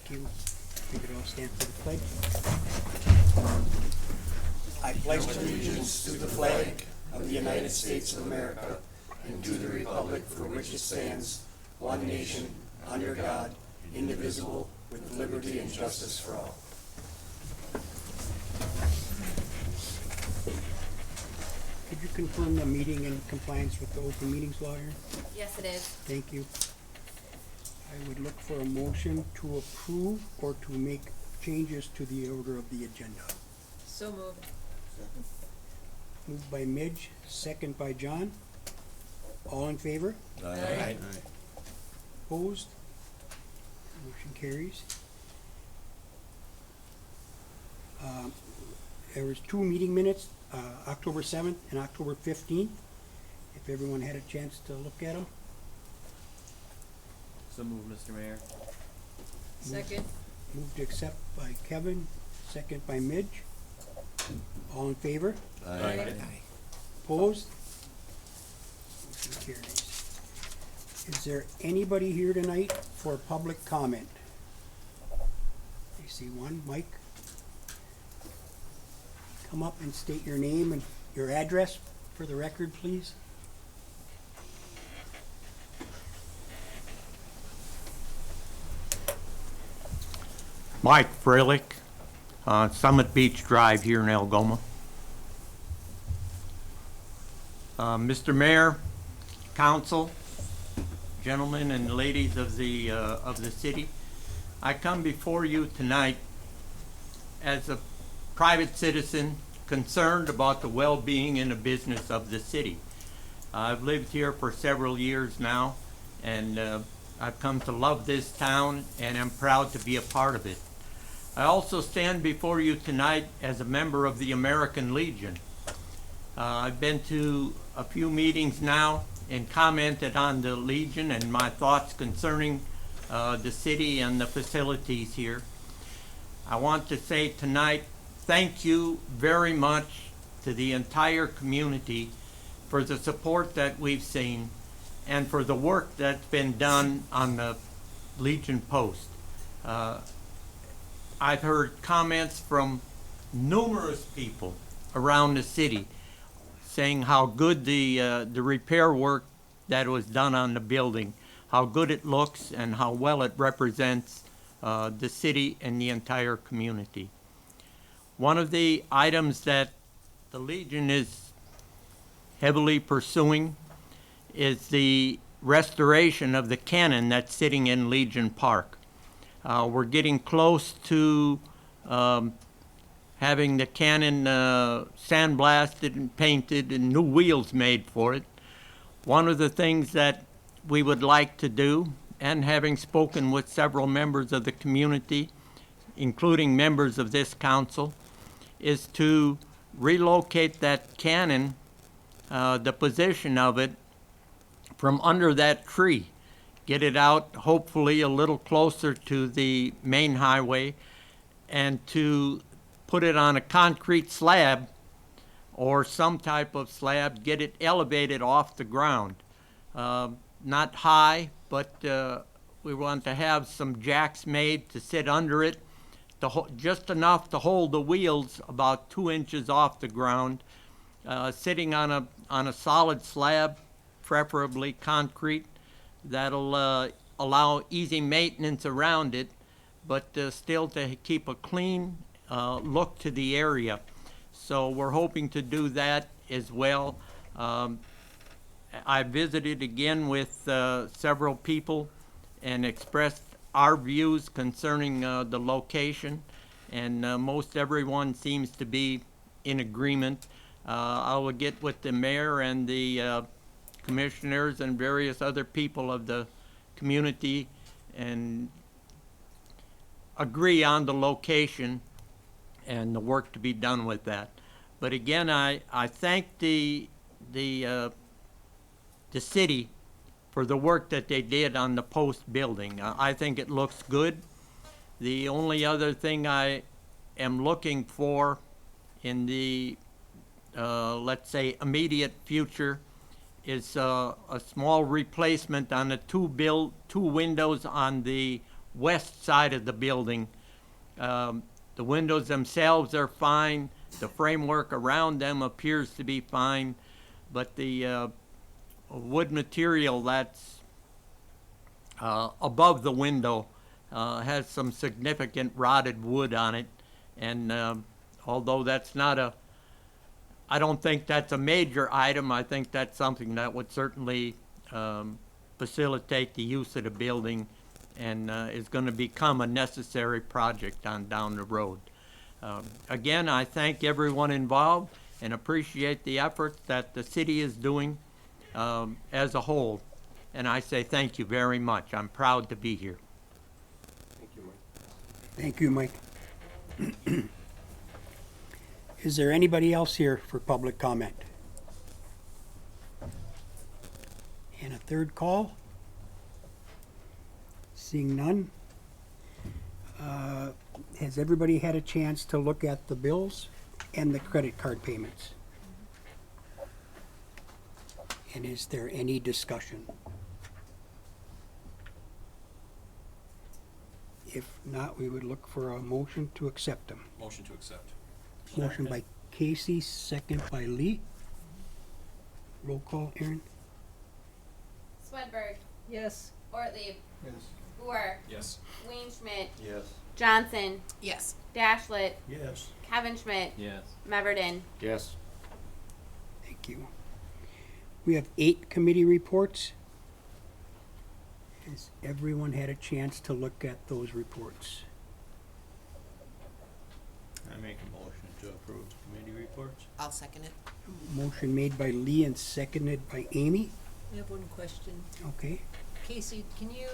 Thank you. We could all stand for the pledge. I pledge allegiance to the flag of the United States of America and to the republic for which it stands, one nation, under God, indivisible, with liberty and justice for all. Could you confirm the meeting in compliance with the open meetings law here? Yes, it is. Thank you. I would look for a motion to approve or to make changes to the order of the agenda. So moved. Moved by Midge, second by John. All in favor? Aye. Opposed? Motion carries. There was two meeting minutes, October 7th and October 15th. If everyone had a chance to look at them. So move, Mr. Mayor. Second. Moved to accept by Kevin, second by Midge. All in favor? Aye. Opposed? Motion carries. Is there anybody here tonight for public comment? I see one. Mike? Come up and state your name and your address for the record, please. Mike Freilich, Summit Beach Drive here in Algoma. Mr. Mayor, Council, gentlemen and ladies of the city, I come before you tonight as a private citizen concerned about the well-being and the business of the city. I've lived here for several years now, and I've come to love this town, and I'm proud to be a part of it. I also stand before you tonight as a member of the American Legion. I've been to a few meetings now and commented on the Legion and my thoughts concerning the city and the facilities here. I want to say tonight, thank you very much to the entire community for the support that we've seen and for the work that's been done on the Legion Post. I've heard comments from numerous people around the city saying how good the repair work that was done on the building, how good it looks and how well it represents the city and the entire community. One of the items that the Legion is heavily pursuing is the restoration of the cannon that's sitting in Legion Park. We're getting close to having the cannon sandblasted and painted and new wheels made for it. One of the things that we would like to do, and having spoken with several members of the community, including members of this council, is to relocate that cannon, the position of it, from under that tree. Get it out hopefully a little closer to the main highway and to put it on a concrete slab or some type of slab, get it elevated off the ground. Not high, but we want to have some jacks made to sit under it, just enough to hold the wheels about 2 inches off the ground, sitting on a solid slab, preferably concrete. That'll allow easy maintenance around it, but still to keep a clean look to the area. So we're hoping to do that as well. I visited again with several people and expressed our views concerning the location, and most everyone seems to be in agreement. I will get with the mayor and the commissioners and various other people of the community and agree on the location and the work to be done with that. But again, I thank the city for the work that they did on the post building. I think it looks good. The only other thing I am looking for in the let's say immediate future is a small replacement on the two windows on the west side of the building. The windows themselves are fine. The framework around them appears to be fine, but the wood material that's above the window has some significant rotted wood on it. And although that's not I don't think that's a major item, I think that's something that would certainly facilitate the use of the building and is going to become a necessary project on down the road. Again, I thank everyone involved and appreciate the efforts that the city is doing as a whole. And I say thank you very much. I'm proud to be here. Thank you, Mike. Is there anybody else here for public comment? And a third call? Seeing none? Has everybody had a chance to look at the bills and the credit card payments? And is there any discussion? If not, we would look for a motion to accept them. Motion to accept. Motion by Casey, second by Lee. Roll call, Aaron? Swedberg, Yes. Ortlieb, Yes. Boer, Yes. Wayne Schmidt, Yes. Johnson, Yes. Dashlet, Yes. Kevin Schmidt, Yes. Meverden. Yes. Thank you. We have 8 committee reports. Has everyone had a chance to look at those reports? I make a motion to approve committee reports. I'll second it. Motion made by Lee and seconded by Amy. I have one question. Okay. Casey, can you,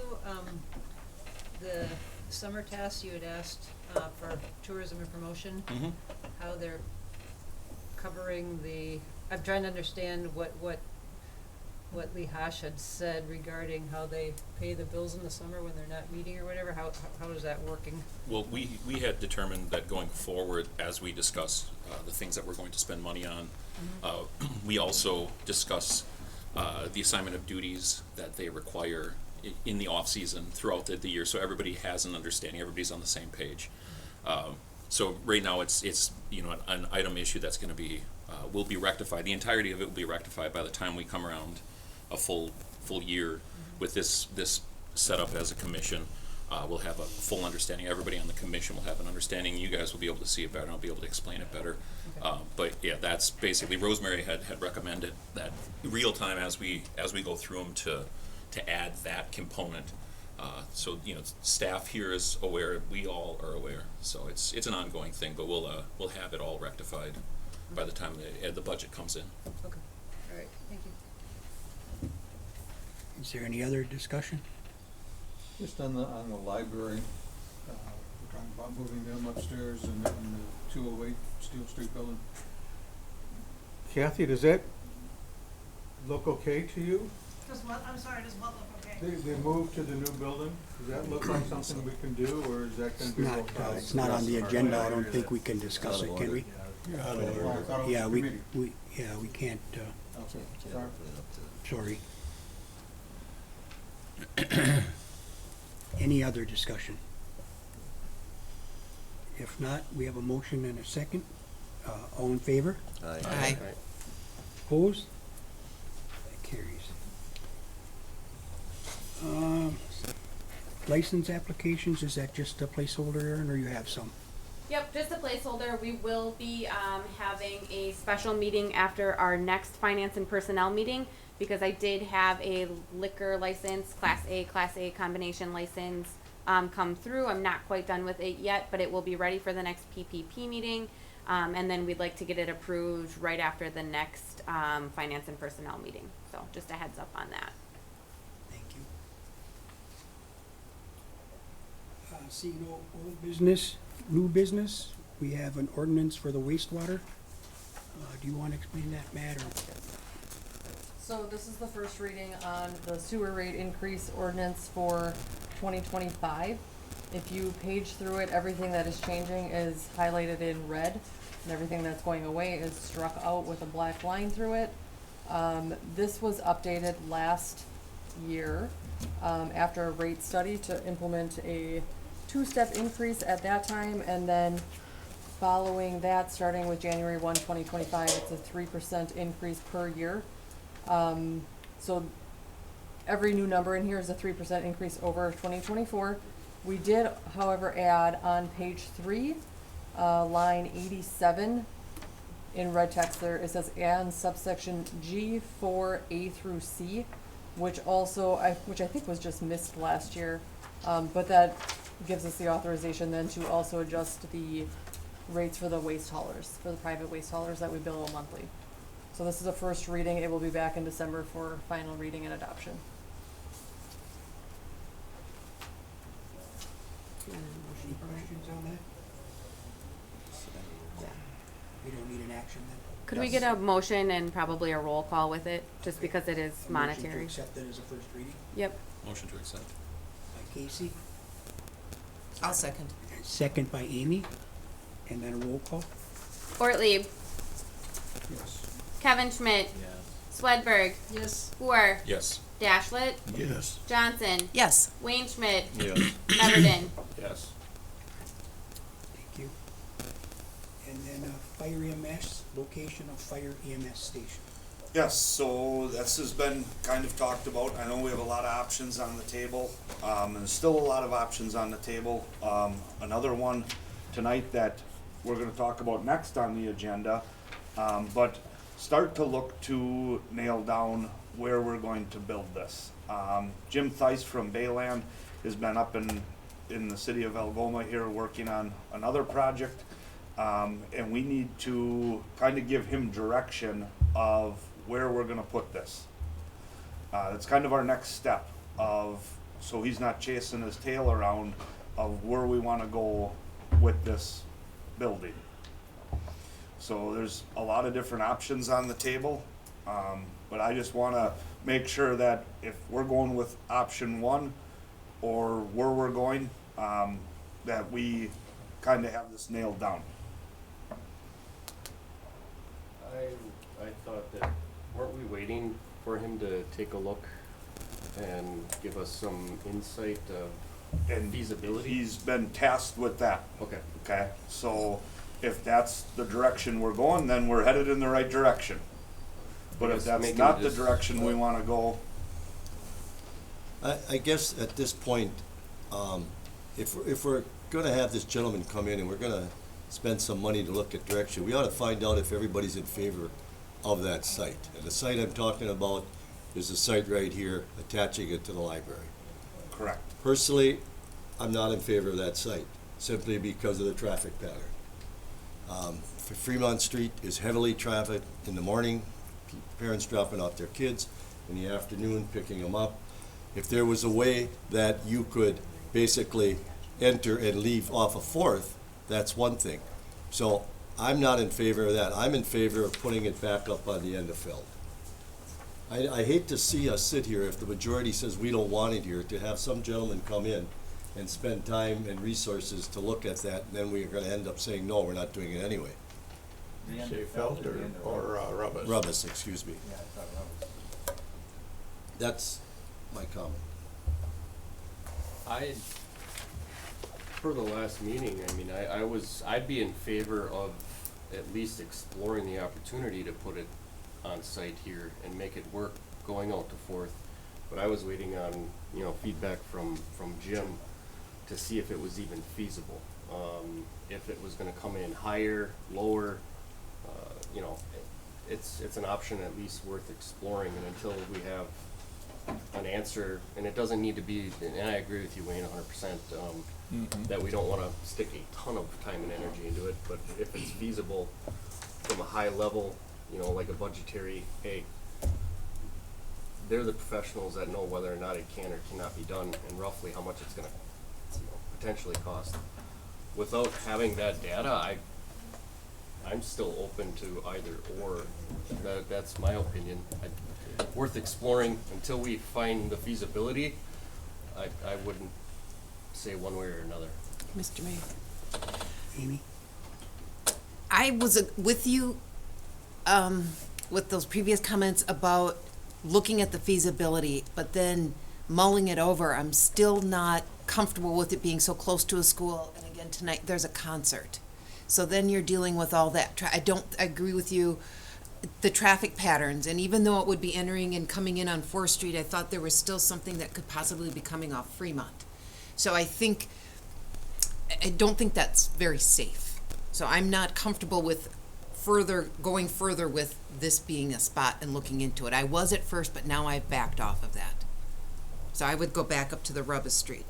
the summer tasks you had asked for tourism and promotion, how they're covering I'm trying to understand what Lee Hash had said regarding how they pay the bills in the summer when they're not meeting or whatever. How is that working? Well, we had determined that going forward, as we discuss the things that we're going to spend money on, we also discuss the assignment of duties that they require in the off-season throughout the year, so everybody has an understanding, everybody's on the same page. So right now, it's an item issue that's going to be will be rectified. The entirety of it will be rectified by the time we come around a full year with this setup as a commission. We'll have a full understanding. Everybody on the commission will have an understanding. You guys will be able to see it better, and I'll be able to explain it better. Okay. But yeah, that's basically, Rosemary had recommended that real time as we go through them to add that component. So staff here is aware. We all are aware. So it's an ongoing thing, but we'll have it all rectified by the time the budget comes in. Okay, all right, thank you. Is there any other discussion? Just on the library, we're talking about moving them upstairs in the 208 Steel Street building. Kathy, does that look okay to you? Does what, I'm sorry, does what look okay? They moved to the new building, does that look like something we can do, or is that gonna It's be? not, it's not on the agenda. I don't think we can discuss it, can we? Yeah, we can't, sorry. Any other discussion? If not, we have a motion and a second. All in favor? Aye. Opposed? That carries. License applications, is that just a placeholder, Aaron, or you have some? Yep, just a placeholder. We will be having a special meeting after our next finance and personnel meeting, because I did have a liquor license, Class A combination license, come through. I'm not quite done with it yet, but it will be ready for the next PPP meeting. And then we'd like to get it approved right after the next finance and personnel meeting. So just a heads up on that. Thank you. Seeing no old business, new business, we have an ordinance for the wastewater. Do you want to explain that, Matt, or? So this is the first reading on the sewer rate increase ordinance for 2025. If you page through it, everything that is changing is highlighted in red, and everything that's going away is struck out with a black line through it. This was updated last year, after a rate study to implement a two-step increase at that time, and then following that, starting with January 1, 2025, it's a 3% increase per year. So every new number in here is a 3% increase over 2024. We did, however, add on page 3, line 87, in red text there, it says, and subsection G 4A through C, which also, which I think was just missed last year. But that gives us the authorization then to also adjust the rates for the waste haulers, for the private waste haulers that we bill monthly. So this is a first reading. It will be back in December for final reading and adoption. Any questions on that? We don't need an action then? Could we get a motion and probably a roll call with it, just because it is A motion to monetary? accept that as a first reading Yep. Motion to accept. by Casey, I'll second. second by Amy, and then a roll call. Ortlieb, Yes. Kevin Schmidt, Yes. Swedberg, Yes. Boer, Yes. Dashlet, Yes. Johnson, Yes. Wayne Schmidt, Yes. Everden. Yes. Thank you. And then, fire EMS, location of fire EMS station. Yes, so this has been kind of talked about. I know we have a lot of options on the table, and there's still a lot of options on the table. Another one tonight that we're gonna talk about next on the agenda, but start to look to nail down where we're going to build this. Jim Theis from Bayland has been up in the city of Algoma here working on another project. And we need to kind of give him direction of where we're gonna put this. That's kind of our next step so he's not chasing his tail around of where we wanna go with this building. So there's a lot of different options on the table, but I just wanna make sure that if we're going with option 1 or where we're going, that we kind of have this nailed down. I thought that, weren't we waiting for him to take a look and give us some insight of And feasibility? he's been tasked with that, Okay. okay? So if that's the direction we're going, then we're headed in the right direction. But if Just that's making not the this- direction we wanna go, I guess at this point, if we're gonna have this gentleman come in and we're gonna spend some money to look at direction, we ought to find out if everybody's in favor of that site. And the site I'm talking about is the site right here, attaching it to the library. correct. Personally, I'm not in favor of that site, simply because of the traffic pattern. Fremont Street is heavily trafficked in the morning, parents dropping off their kids, in the afternoon picking them up. If there was a way that you could basically enter and leave off of Fourth, that's one thing. So I'm not in favor of that. I'm in favor of putting it back up on the end of Feld. I hate to see us sit here, if the majority says we don't want it here, to have some gentleman come in and spend time and resources to look at that, and then we're gonna end up saying, no, we're not doing it anyway. Say Felt or Rubbus? Rubbus, excuse me. Yeah, I thought Rubbus. That's my comment. For the last meeting, I mean, I'd be in favor of at least exploring the opportunity to put it on site here and make it work going out to Fourth. But I was waiting on, feedback from Jim to see if it was even feasible. If it was gonna come in higher, lower, it's an option at least worth exploring, and until we have an answer, and it doesn't need to be, and I agree with you, Wayne, 100%, that we don't wanna stick a ton of time and energy into it, but if it's feasible from a high level, like a budgetary, hey, they're the professionals that know whether or not it can or cannot be done, and roughly how much it's gonna, potentially cost. Without having that data, I'm still open to either or. That's my opinion. Worth exploring until we find the feasibility. I wouldn't say one way or another. Mr. Mayor. Amy? I was with you with those previous comments about looking at the feasibility, but then mulling it over, I'm still not comfortable with it being so close to a school. And again, tonight, there's a concert. So then you're dealing with all that. I don't agree with you, the traffic patterns. And even though it would be entering and coming in on 4th Street, I thought there was still something that could possibly be coming off Fremont. So I don't think that's very safe. So I'm not comfortable with going further with this being a spot and looking into it. I was at first, but now I've backed off of that. So I would go back up to the Rubba Street.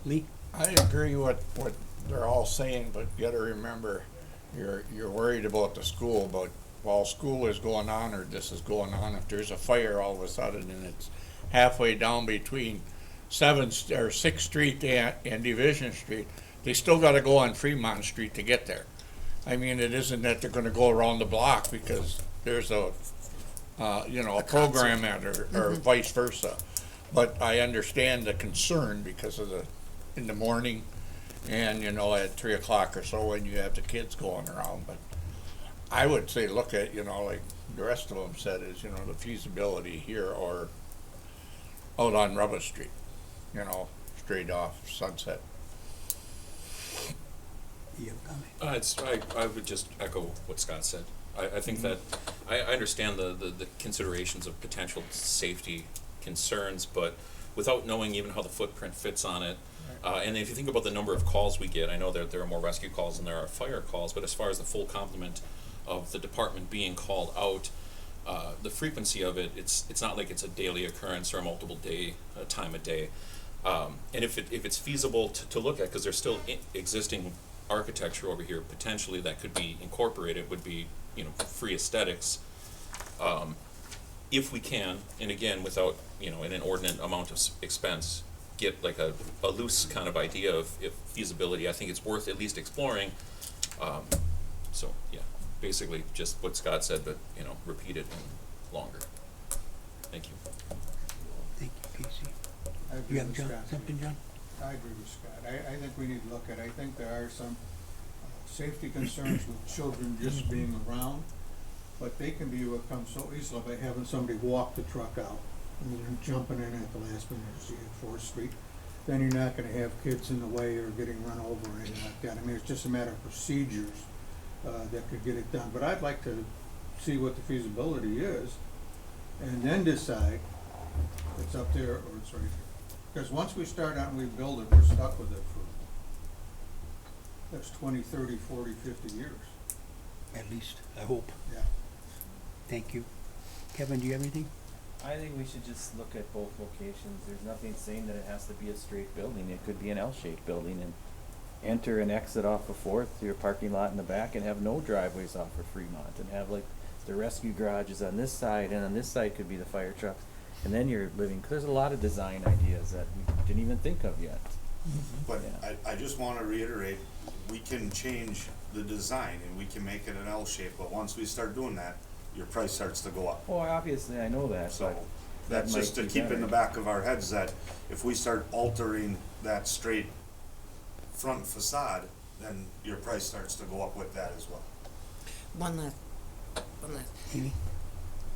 Lee? I agree with what they're all saying, but you gotta remember, you're worried about the school, but while school is going on or this is going on, if there's a fire all of a sudden and it's halfway down between 6th Street and Division Street, they still gotta go on Fremont Street to get there. I mean, it isn't that they're gonna go around the block because there's a program at or vice versa. But I understand the concern because of in the morning and, at 3 o'clock or so when you have the kids going around. But I would say look at, like the rest of them said is, the feasibility here or out on Rubber Street, straight off Sunset. You have a comment? I would just echo what Scott said. I think that, I understand the considerations of potential safety concerns, but without knowing even how the footprint fits on it, and if you think about the number of calls we get, I know that there are more rescue calls than there are fire calls, but as far as the full complement of the department being called out, the frequency of it, it's not like it's a daily occurrence or a multiple time a day. And if it's feasible to look at, because there's still existing architecture over here potentially that could be incorporated, would be free aesthetics, if we can, and again without an inordinate amount of expense, get like a loose kind of idea of if feasibility. I think it's worth at least exploring. So yeah, basically just what Scott said, but repeat it and longer. Thank you. Thank you, Casey. I agree You have with John, Scott. something, John? I agree with Scott. I think we need to look at, I think there are some safety concerns with children just being around, but they can be overcome so easily by having somebody walk the truck out and then jumping in at the last minute to see at 4th Street. Then you're not gonna have kids in the way or getting run over or anything like that. I mean, it's just a matter of procedures that could get it done. But I'd like to see what the feasibility is and then decide it's up there or it's right here. Because once we start out and we build it, we're stuck with it for, that's 20, 30, 40, 50 years. At least, I hope. Yeah. Thank you. Kevin, do you have anything? I think we should just look at both locations. There's nothing saying that it has to be a straight building. It could be an L-shaped building and enter and exit off of 4th to your parking lot in the back and have no driveways off of Fremont and have like the rescue garages on this side and on this side could be the fire trucks. And then you're living, cause there's a lot of design ideas that we didn't even think of yet. But Yeah. I just wanna reiterate, we can change the design and we can make it an L shape, but once we start doing that, your price starts to go up. Well, obviously, I know that, So but that's that just might to be keep in the better. back of our heads that if we start altering that straight front facade, then your price starts to go up with that as well. One last. Amy?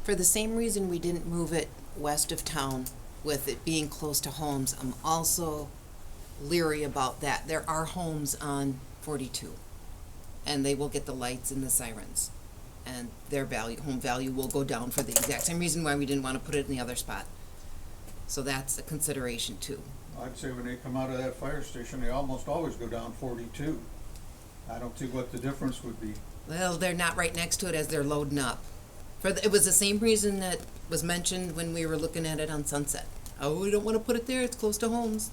For the same reason we didn't move it west of town with it being close to homes, I'm also leery about that. There are homes on 42 and they will get the lights and the sirens and their home value will go down for the exact same reason why we didn't want to put it in the other spot. So that's a consideration too. I'd say when they come out of that fire station, they almost always go down 42. I don't see what the difference would be. Well, they're not right next to it as they're loading up. It was the same reason that was mentioned when we were looking at it on Sunset. Oh, we don't want to put it there, it's close to homes.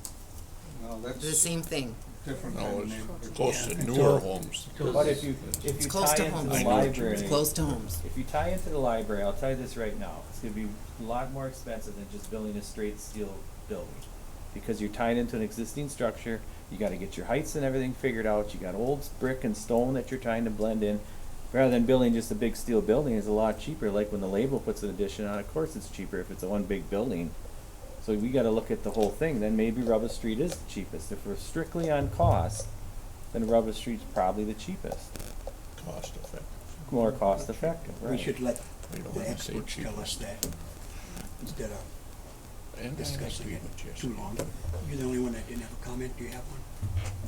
Well, that's The same thing. different No, kind of it's neighborhood. close to Yeah. newer homes. But if you It's close tie to into homes. the I know what you library, It's close to homes. if you tie into the library, I'll tell you this right now, it's gonna be a lot more expensive than just building a straight steel building. Because you're tied into an existing structure, you gotta get your heights and everything figured out, you got old brick and stone that you're trying to blend in. Rather than building just a big steel building is a lot cheaper, like when the label puts an addition on, of course it's cheaper if it's a one big building. So we gotta look at the whole thing, then maybe Rubber Street is the cheapest. If we're strictly on cost, then Rubber Street's probably the cheapest, Cost effective. more cost effective, right? We should let We don't the wanna say experts tell us cheapest. that. instead of And I discussing agree it with you. too long. You're the only one that didn't have a comment. Do you have one?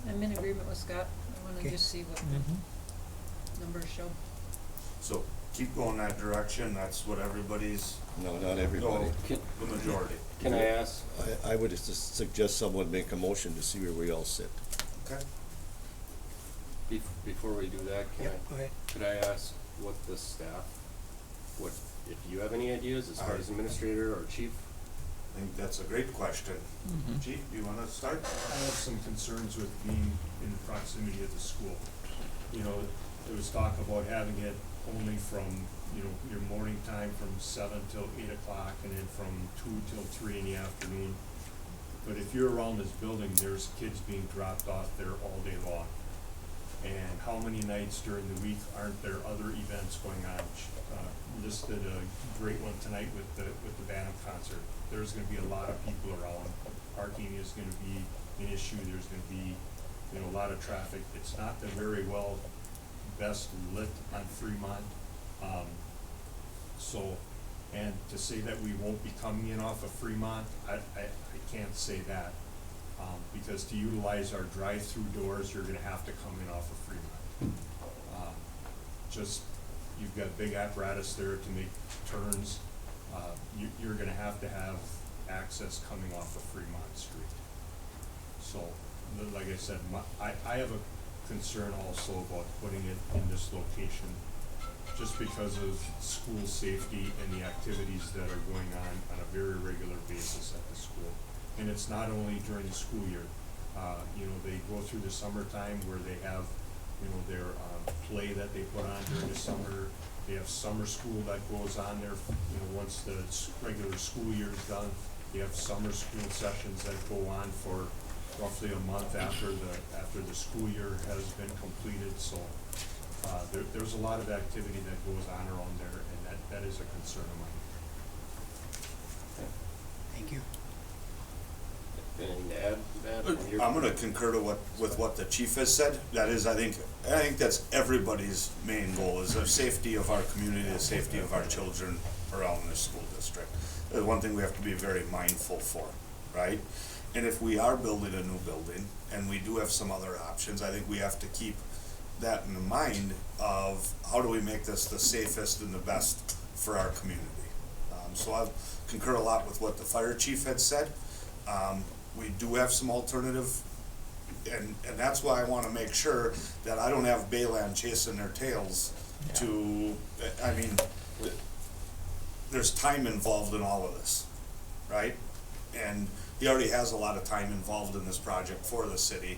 I'm in agreement with Scott. I wanna Okay. just see what the numbers show. So keep going that direction, that's what everybody's, No, not everybody. no, the majority. Can I ask, I would just suggest someone make a motion to see where we all sit. Okay. before we do that, Yep, go ahead. could I ask what the staff, what, if you have any ideas as far as administrator or chief? I think that's a great question. Chief, do you wanna start? I have some concerns with being in proximity of the school. You know, there was talk about having it only from, you know, your morning time from 7 till 8 o'clock and then from 2 till 3 in the afternoon. But if you're around this building, there's kids being dropped off there all day long. And how many nights during the week aren't there other events going on? Listed a great one tonight with the band concert. There's gonna be a lot of people around. Parking is gonna be an issue. There's gonna be, you know, a lot of traffic. It's not the very well best lit on Fremont. So, and to say that we won't be coming in off of Fremont, I can't say that. Because to utilize our drive-through doors, you're gonna have to come in off of Fremont. Just, you've got big apparatus there to make turns. You're gonna have to have access coming off of Fremont Street. So, like I said, I have a concern also about putting it in this location just because of school safety and the activities that are going on a very regular basis at the school. And it's not only during the school year. You know, they go through the summertime where they have, you know, their play that they put on during the summer. They have summer school that goes on there, you know, once the regular school year is done. They have summer school sessions that go on for roughly a month after the school year has been completed. So there's a lot of activity that goes on around there, and that is a concern of mine. Thank you. Anything to add, Matt? I'm gonna concur with what the chief has said. That is, I think that's everybody's main goal, is the safety of our community, the safety of our children around the school district. That's one thing we have to be very mindful for, right? And if we are building a new building, and we do have some other options, I think we have to keep that in mind of how do we make this the safest and the best for our community. So I concur a lot with what the fire chief had said. We do have some alternative, and that's why I wanna make sure that I don't have Bayland chasing their tails to, I mean, there's time involved in all of this, right? And he already has a lot of time involved in this project for the city.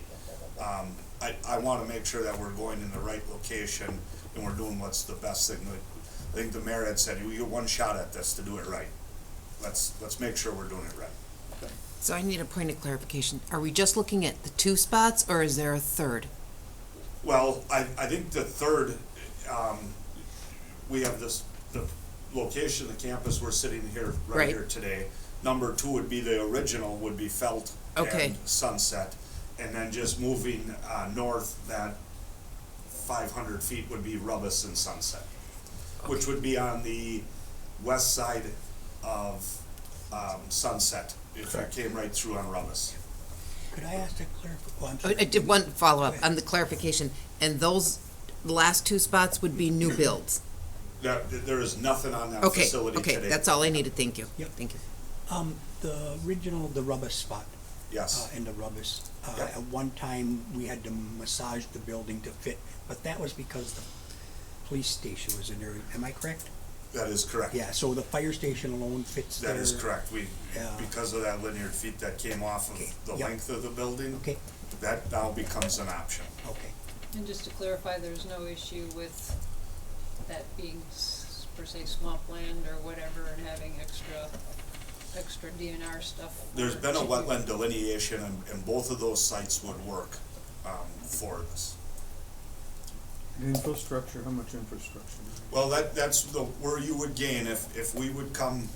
I wanna make sure that we're going in the right location and we're doing what's the best thing. I think the mayor had said, we get one shot at this to do it right. Let's make sure we're doing it right. So I need a point of clarification. Are we just looking at the 2 spots, or is there a third? Well, I think the third, we have the location, the campus, we're sitting here, right Right. here today. Number 2 would be the original, would be Felt Okay. and Sunset. And then just moving, north, that 500 feet would be Rubbus and Sunset. Which would be on the west side of, Sunset, if you came right through on Rubbus. Could I ask a I'm I sorry. did one follow-up on the clarification, and those last 2 spots would be new builds? There is nothing on that Okay, facility today. okay, that's all I needed, thank you. Yep. Thank you. The original, the Rubbus spot. Yes. In the Rubbus. Yep. At one time, we had to massage the building to fit, but that was because the police station was in there. Am I correct? That is correct. Yeah, so the fire station alone fits there. That is correct. We, Yeah. because of that linear feet that came off of Okay, the yep. length of the building, Okay, that now becomes an option. okay. And just to clarify, there's no issue with that being per se swampland or whatever and having extra DNR stuff. There's been a Should be- wetland delineation and both of those sites would work, for this. Infrastructure, how much infrastructure? Well, that's where you would gain, if we would come,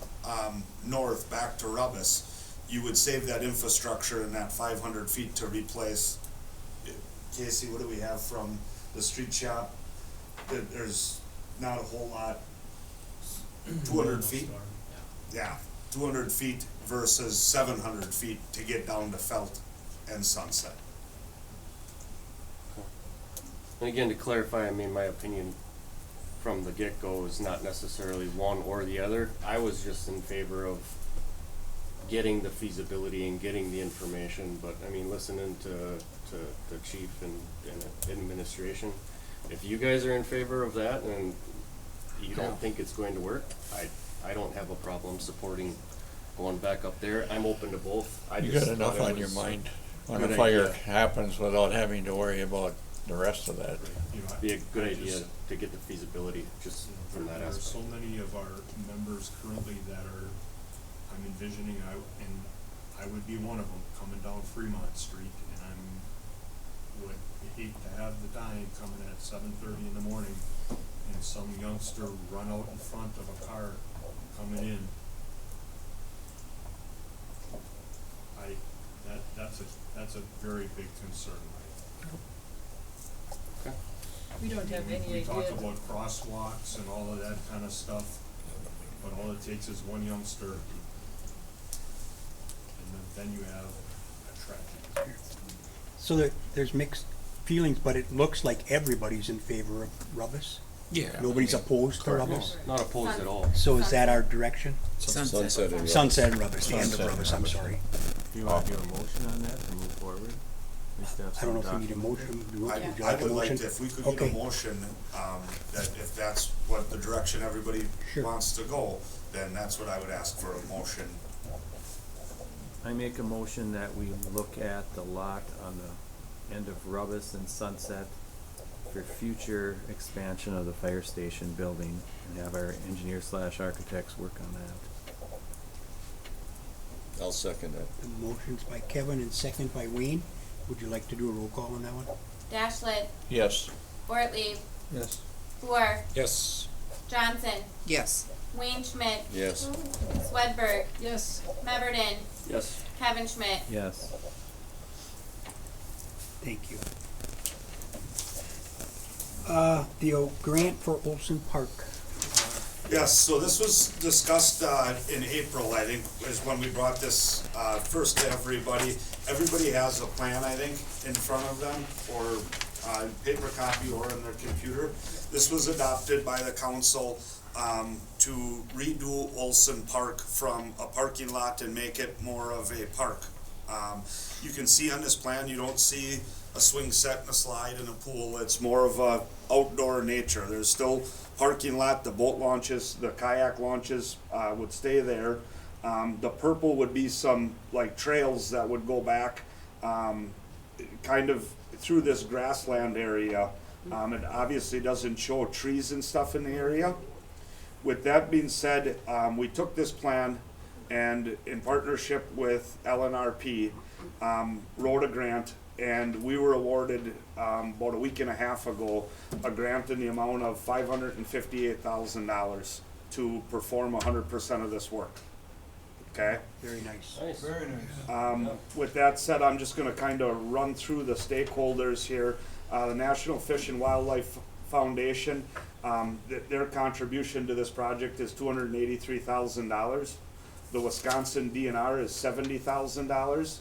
north back to Rubbus, you would save that infrastructure in that 500 feet to replace. Casey, what do we have from the street shop? There's not a whole lot, 200 feet? Yeah, 200 feet versus 700 feet to get down to Felt and Sunset. And again, to clarify, I mean, my opinion from the get-go is not necessarily one or the other. I was just in favor of getting the feasibility and getting the information, but I mean, listening to the chief and administration, if you guys are in favor of that and you don't think it's going to work, I don't have a problem supporting going back up there. I'm open to both. I You just got enough thought it on your was mind when good a fire idea. happens without having to worry about the rest of that. You know, Be a good I idea just- to get the feasibility just from that There are aspect. so many of our members currently that are, I'm envisioning, and I would be one of them, coming down Fremont Street, and would hate to have the time coming at 7:30 in the morning, and some youngster run out in front of a car coming in. That's a very big concern. We don't have any We idea. talk about crosswalks and all of that kind of stuff, but all it takes is one youngster, and then you have a tragedy. So there's mixed feelings, but it looks like everybody's in favor of Rubbus. Yeah. Nobody's opposed to Correct. Rubbus. Not opposed at all. So is that our direction? Sunset and Sunset and Rubbus, the end of Sunset and Rubbus, I'm Rubbus. sorry. Do you wanna do a motion on that to move forward? We still have I don't know some if we need a documents. motion. Do you I, want- would you I like a would like motion? to, if we could get Okay. a motion, that if that's what the direction everybody Sure. wants to go, then that's what I would ask for a motion. I make a motion that we look at the lot on the end of Rubbus and Sunset for future expansion of the fire station building and have our engineer/architects work on that. I'll second that. The motion's by Kevin and second by Wayne. Would you like to do a roll call on that one? Dashlet, Yes. Ortlieb, Yes. Boer, Yes. Johnson, Yes. Wayne Schmidt, Yes. Swedberg, Yes. Meverden, Yes. Kevin Schmidt. Yes. Thank you. The grant for Olson Park. Yes, so this was discussed in April, I think, is when we brought this first to everybody. Everybody has a plan, I think, in front of them, or paper copy or on their computer. This was adopted by the council to redo Olson Park from a parking lot and make it more of a park. You can see on this plan, you don't see a swing set and a slide and a pool. It's more of a outdoor nature. There's still parking lot, the boat launches, the kayak launches would stay there. The purple would be some like trails that would go back kind of through this grassland area. It obviously doesn't show trees and stuff in the area. With that being said, we took this plan and in partnership with LNRP, wrote a grant, and we were awarded about a week and a half ago a grant in the amount of $558,000 to perform 100% of this work. Okay? Very nice. Nice. Very nice. With that said, I'm just gonna kind of run through the stakeholders here. The National Fish and Wildlife Foundation, their contribution to this project is $283,000. The Wisconsin DNR is $70,000.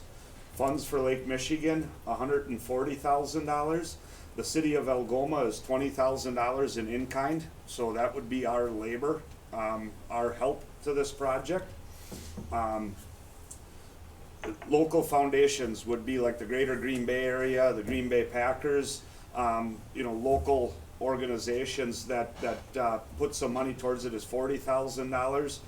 Funds for Lake Michigan, $140,000. The city of Algoma is $20,000 in kind, so that would be our labor, our help to this project. Local foundations would be like the Greater Green Bay area, the Green Bay Packers, local organizations that put some money towards it is $40,000.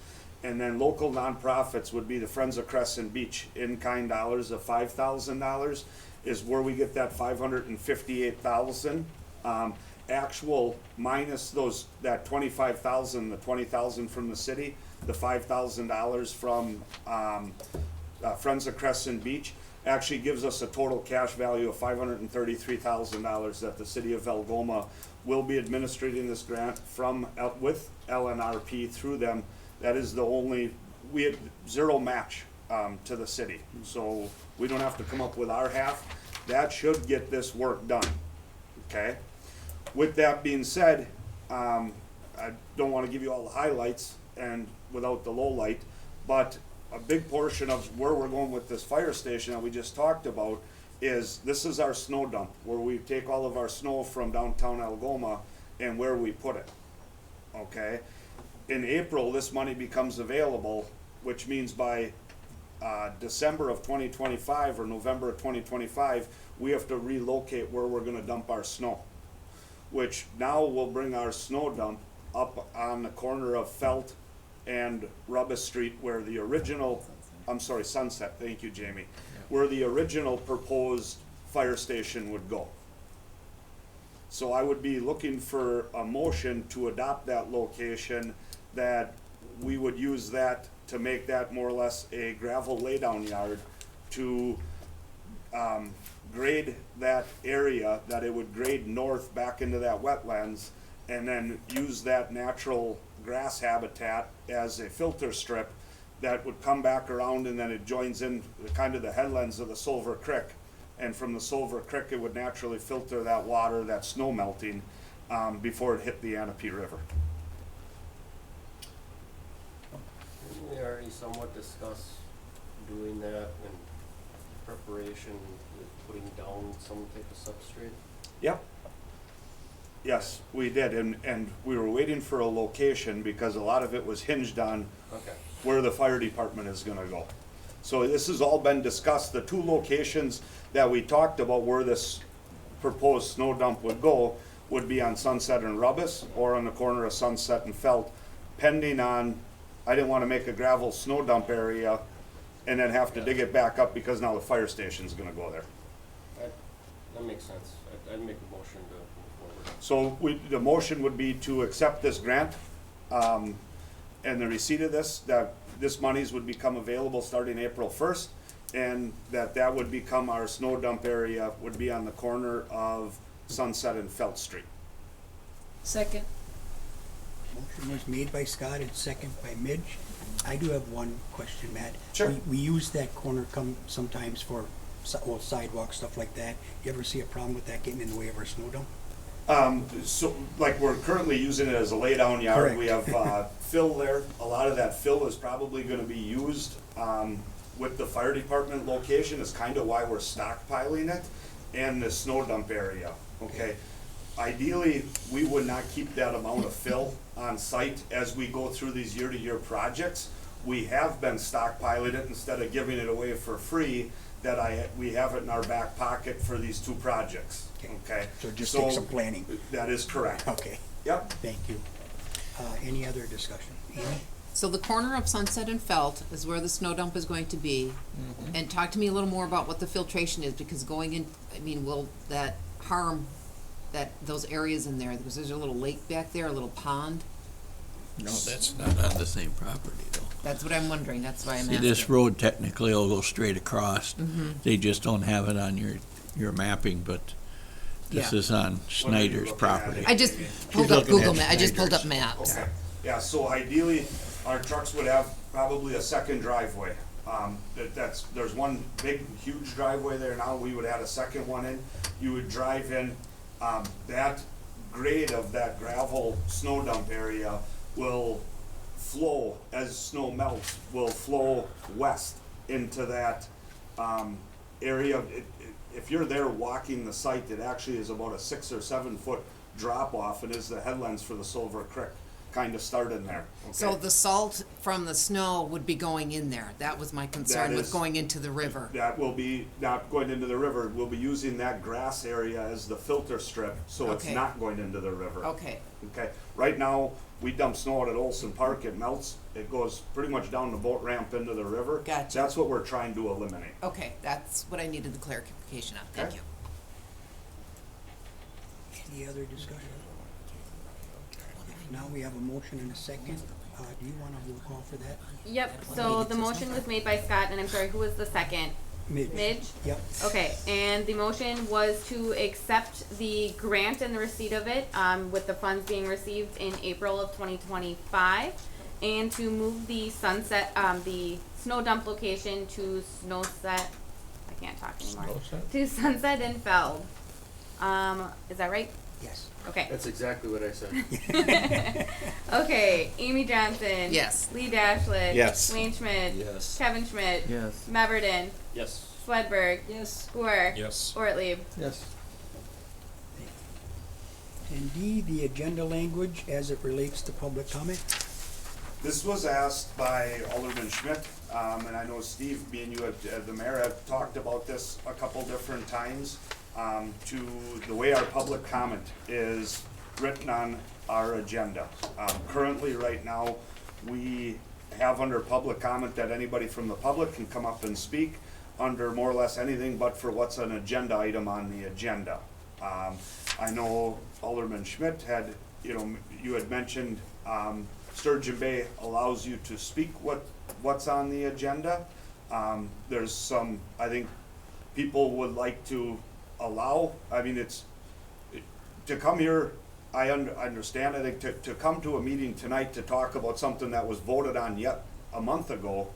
And then local nonprofits would be the Friends of Crescent Beach, in-kind dollars of $5,000 is where we get that $558,000. Actual minus that $25,000, the $20,000 from the city, the $5,000 from Friends of Crescent Beach, actually gives us a total cash value of $533,000 that the city of Algoma will be administrating this grant with LNRP through them. That is the only, we had zero match to the city, so we don't have to come up with our half. That should get this work done, okay? With that being said, I don't want to give you all the highlights and without the low light. But a big portion of where we're going with this fire station that we just talked about is, this is our snow dump, where we take all of our snow from downtown Algoma and where we put it, okay? In April, this money becomes available, which means by December of 2025 or November of 2025, we have to relocate where we're gonna dump our snow, which now will bring our snow dump up on the corner of Felt and Rubis Street, where the original, I'm sorry, Sunset, thank you, Jamie, where the original proposed fire station would go. So I would be looking for a motion to adopt that location, that we would use that to make that more or less a gravel laydown yard to grade that area, that it would grade north back into that wetlands, and then use that natural grass habitat as a filter strip that would come back around, and then it joins in kind of the headlands of the Silver Creek. And from the Silver Creek, it would naturally filter that water, that snow melting, before it hit the Anape River. Didn't we already somewhat discuss doing that in preparation with putting down some type of substrate? Yep. Yes, we did, and we were waiting for a location because a lot of it was hinged on where the fire department is gonna go. So this has all been discussed. The two locations that we talked about where this proposed snow dump would go would be on Sunset and Rubis, or on the corner of Sunset and Felt, pending on, I didn't wanna make a gravel snow dump area and then have to dig it back up because now the fire station's gonna go there. That makes sense. I'd make a motion to move forward. So the motion would be to accept this grant, and the receipt of this, that this monies would become available starting April 1st, and that would become our snow dump area, would be on the corner of Sunset and Felt Street. Second. Motion was made by Scott and second by Midge. I do have one question, Matt. Sure. We use that corner sometimes for sidewalk, stuff like that. You ever see a problem with that getting in the way of our snow dump? So, like, we're currently using it as a laydown yard. Correct. We have fill there. A lot of that fill is probably gonna be used with the fire department location, is kind of why we're stockpiling it, and the snow dump area, okay? Ideally, we would not keep that amount of fill on site as we go through these year-to-year projects. We have been stockpiling it instead of giving it away for free, we have it in our back pocket for these two projects, okay? So it just takes some planning. That is correct. Okay. Yep. Thank you. Any other discussion? Amy? So the corner of Sunset and Felt is where the snow dump is going to be. And talk to me a little more about what the filtration is, because going in, I mean, will that harm those areas in there? Because there's a little lake back there, a little pond. No, that's not on the same property though. That's what I'm wondering, that's why I'm See, asking. this road technically will go straight across. Mhm. They just don't have it on your mapping, but this Yeah. is on Schneider's property. I just pulled up Google Maps, I just pulled up maps. Okay, yeah, so ideally, our trucks would have probably a second driveway. There's one big, huge driveway there now, we would add a second one in. You would drive in, that grade of that gravel snow dump area will flow, as snow melts, will flow west into that area. If you're there walking the site, it actually is about a 6 or 7 foot drop off, and is the headlands for the Silver Creek, kind of start in there. So okay? the salt from the snow would be going in there, that was my concern That with is- going into the river. That will be not going into the river. We'll be using that grass area as the filter strip, so it's Okay. not going into the river. Okay, Okay, right now, we dump snow out at Olson Park, it melts, it goes pretty much down the boat ramp into the river. Gotcha. That's what we're trying to eliminate. okay, that's what I needed the clarification on, thank Okay. you. Any other discussion? Now we have a motion and a second. Do you want a roll call for that? Yep, so the motion was made by Scott, and I'm sorry, who was the second? Midge? Midge? Yep. Okay, and the motion was to accept the grant and the receipt of it, with the funds being received in April of 2025, and to move the sunset, the snow dump location to Snowset, I can't talk anymore. Snowset? To Sunset and Feld. Is that right? Yes. Okay. That's exactly what I said. Okay, Amy Johnson. Yes. Lee Dashlet. Yes. Wayne Schmidt. Yes. Kevin Schmidt. Yes. Yes. Meverden. Swedberg. Yes. Gore. Yes. Ortlieb. Yes. And D, the agenda language as it relates to public comment. This was asked by Alderman Schmidt, and I know Steve, me and you, the mayor, have talked about this a couple different times, to the way our public comment is written on our agenda. Currently, right now, we have under public comment that anybody from the public can come up and speak under more or less anything but for what's an agenda item on the agenda. I know Alderman Schmidt had, you had mentioned, Sturgeon Bay allows you to speak what's on the agenda. There's some, I think, people would like to allow, I mean, to come here, I understand, I think to come to a meeting tonight to talk about something that was voted on yet a month ago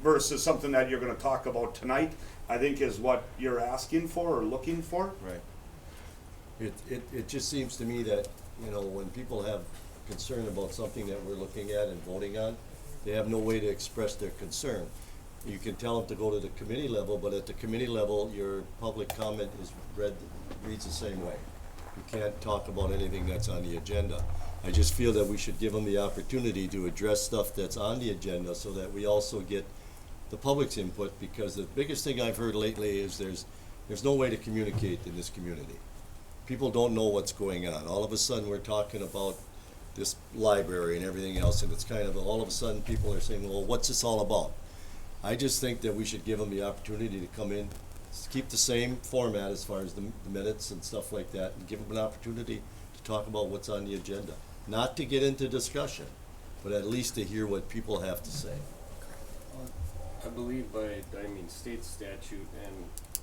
versus something that you're gonna talk about tonight, I think is what you're asking for or looking for. Right. It just seems to me that, when people have concern about something that we're looking at and voting on, they have no way to express their concern. You can tell them to go to the committee level, but at the committee level, your public comment reads the same way. You can't talk about anything that's on the agenda. I just feel that we should give them the opportunity to address stuff that's on the agenda so that we also get the public's input, because the biggest thing I've heard lately is there's no way to communicate in this community. People don't know what's going on. All of a sudden, we're talking about this library and everything else, and it's kind of, all of a sudden, people are saying, well, what's this all about? I just think that we should give them the opportunity to come in, keep the same format as far as the minutes and stuff like that, and give them an opportunity to talk about what's on the agenda. Not to get into discussion, but at least to hear what people have to say. I believe state statute and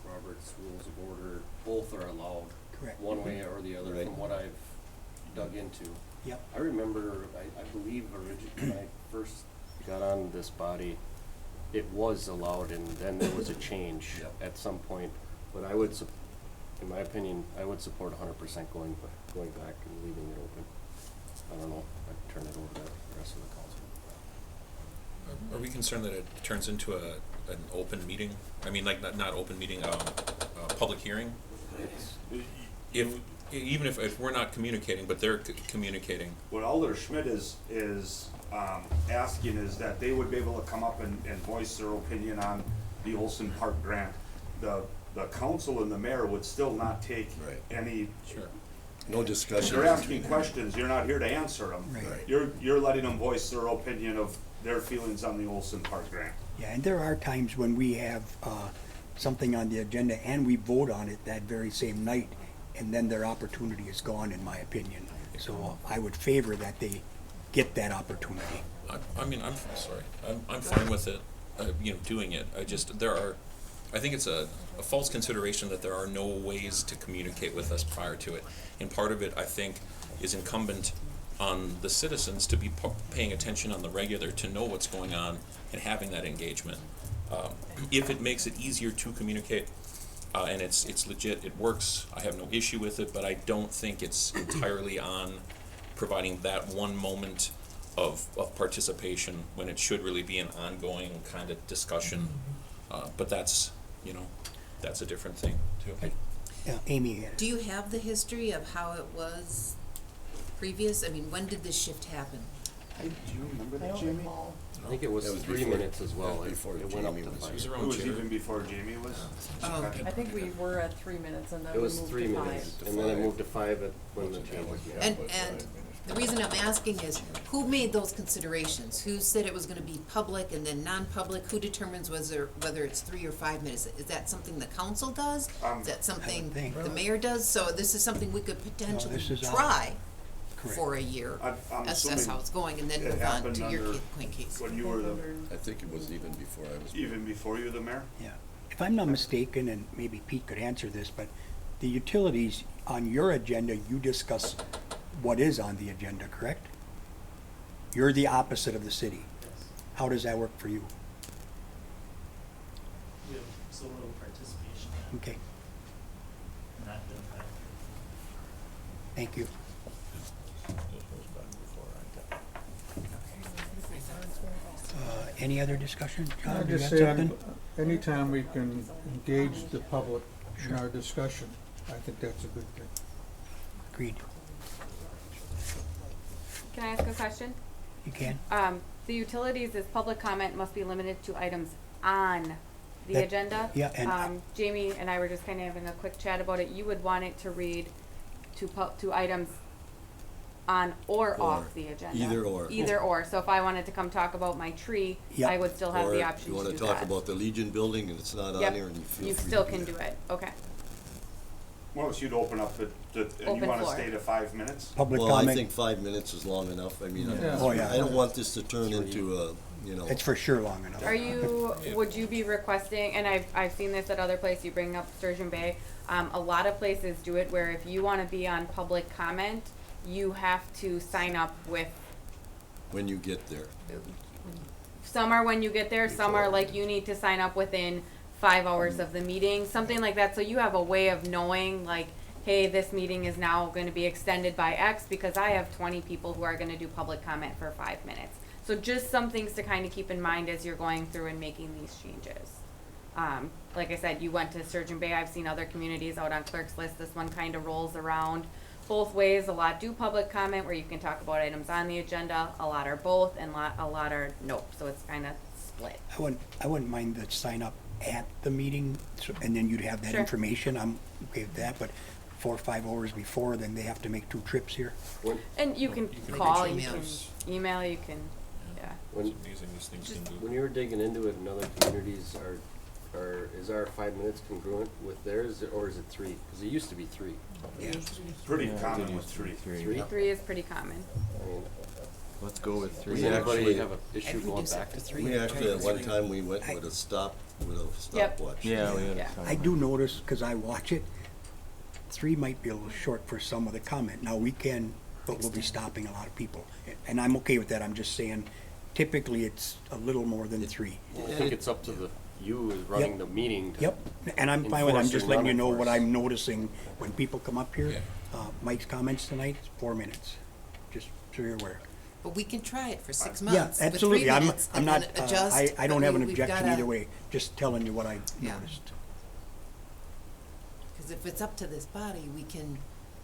Robert's Rules of Order, both are allowed. Correct. One way or the other, Right. from what I've dug into. Yep. I remember, I believe when I first got on this body, it was allowed, and then there was a change at some point. But I would, in my opinion, I would support 100% going back and leaving it open. I don't know, I'd turn it over to the rest of the council. Are we concerned that it turns into an open meeting? I mean, like, not open meeting, public hearing? Even if we're not communicating, but they're communicating. What Alder Schmidt is asking is that they would be able to come up and voice their opinion on the Olson Park grant. The council and the mayor would still not take Right. any. Sure. No discussion. They're asking questions, you're not here to answer them. Right. You're letting them voice their opinion of their feelings on the Olson Park grant. Yeah, and there are times when we have something on the agenda and we vote on it that very same night, and then their opportunity is gone, in my opinion. So I would favor that they get that opportunity. I'm sorry. I'm fine with it, doing it. I think it's a false consideration that there are no ways to communicate with us prior to it. And part of it, I think, is incumbent on the citizens to be paying attention on the regular, to know what's going on and having that engagement. If it makes it easier to communicate, and it's legit, it works, I have no issue with it, but I don't think it's entirely on providing that one moment of participation when it should really be an ongoing kind of discussion. But that's a different thing too. Amy. Do you have the history of how it was previous? I mean, when did this shift happen? Do you remember I that, don't Jamie? recall. I think it was That was 3 before- minutes as well. before It went up Jamie to was 5. It was It around was January. even before Jamie was. Oh, okay. I think we were at 3 minutes and then It we was moved 3 to 5. minutes, and then it moved to 5 when the change was made. And the reason I'm asking is, who made those considerations? Who said it was gonna be public and then non-public? Who determines whether it's 3 or 5 minutes? Is that something the council does? Is that something think. the mayor does? So this is something we could potentially this is all- try Correct. for a year. I'm Assess assuming how it's going and then it move on happened to your under- point case. When you were I think it was even before I was. even before you were the mayor? Yeah. If I'm not mistaken, and maybe Pete could answer this, but the utilities, on your agenda, you discuss what is on the agenda, correct? You're the opposite of the city. How does that work for you? We have so little participation. Okay. Not the fact. Thank you. This was done before I got. Any other discussion? John, I'd you just got say, something? anytime we can engage the public in our discussion, I think that's a good thing. Agreed. Can I ask a question? You can? The utilities is public comment must be limited to items on the That- agenda. yeah, and- Jamie and I were just kind of having a quick chat about it. You would want it to read to items on or off the agenda. Either or. Either or. So if I wanted to come talk about my tree, Yep. I would still have the option to do Or that. you wanna talk about the Legion building and it's not on Yep. there and you feel free You to still do can that. do it. Okay. Well, so you'd open up and Open you wanna floor. stay to 5 minutes? Public Well, I comment? think 5 minutes is long enough. I mean, Yeah. Oh, yeah. I don't want this to turn into a, you know. It's for sure long enough. Are you, would you be requesting, and I've seen this at other places, you bring up Sturgeon Bay, a lot of places do it where if you wanna be on public comment, you have to sign up with, When you get there. some are when you get there, some are like you need to sign up within 5 hours of the meeting, something like that, so you have a way of knowing, like, hey, this meeting is now gonna be extended by X because I have 20 people who are gonna do public comment for 5 minutes. So just some things to kind of keep in mind as you're going through and making these changes. Like I said, you went to Sturgeon Bay, I've seen other communities out on Clerk's List, this one kind of rolls around both ways. A lot do public comment where you can talk about items on the agenda, a lot are both, and a lot are nope, so it's kind of split. I wouldn't mind the sign up at the meeting, and then you'd have that Sure. information. I'm okay with that, but 4 or 5 hours before, then they have to make 2 trips here. And you can can call, email. you can email, you can, yeah. When, It's amazing these things can do. when you were digging into it in other communities, is our 5 minutes congruent with theirs, or is it 3? Because it used to be 3. Yeah. Pretty Yeah, common it with used to be 3. 3? 3 is pretty common. I mean, Let's go with does 3. anybody have an I'd issue going reduce it back to to 3? We actually, at one time, we went with a stopwatch. Yeah, we had Yeah. a I do notice, because I watch it, 3 might be a little short for some of the comment. Now, we can, but we'll be stopping a lot of people. And I'm okay with that, I'm just saying, typically, it's a little more than 3. I think it's up to you as running Yep. the meeting to Yep, and I'm fine with it, I'm enforce just and letting you know what non-enforce. I'm noticing when people come up here. Mike's comments tonight, it's 4 minutes, just so you're aware. But we can try it for 6 Yeah, months. with 3 absolutely, I'm minutes I'm and not, then adjust, I don't but have an we've objection gotta- either way, just telling you what I Yeah. noticed. Because if it's up to this body, we can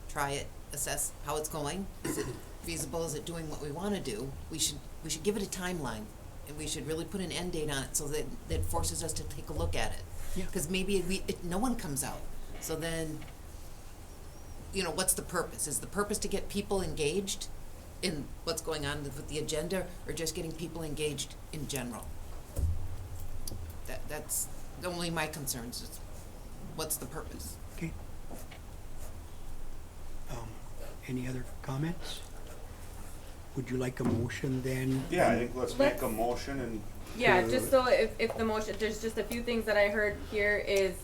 try it, assess how it's going. Is it feasible? Is it doing what we want to do? We should give it a timeline, and we should really put an end date on it so that forces us to take a look at it. Yeah. Because maybe no one comes out. So then, what's the purpose? Is the purpose to get people engaged in what's going on with the agenda, or just getting people engaged in general? That's only my concerns, is what's the purpose? Okay. Any other comments? Would you like a motion then? Yeah, I think let's make a motion and Yeah, just so if the motion, there's just a few things that I heard here is,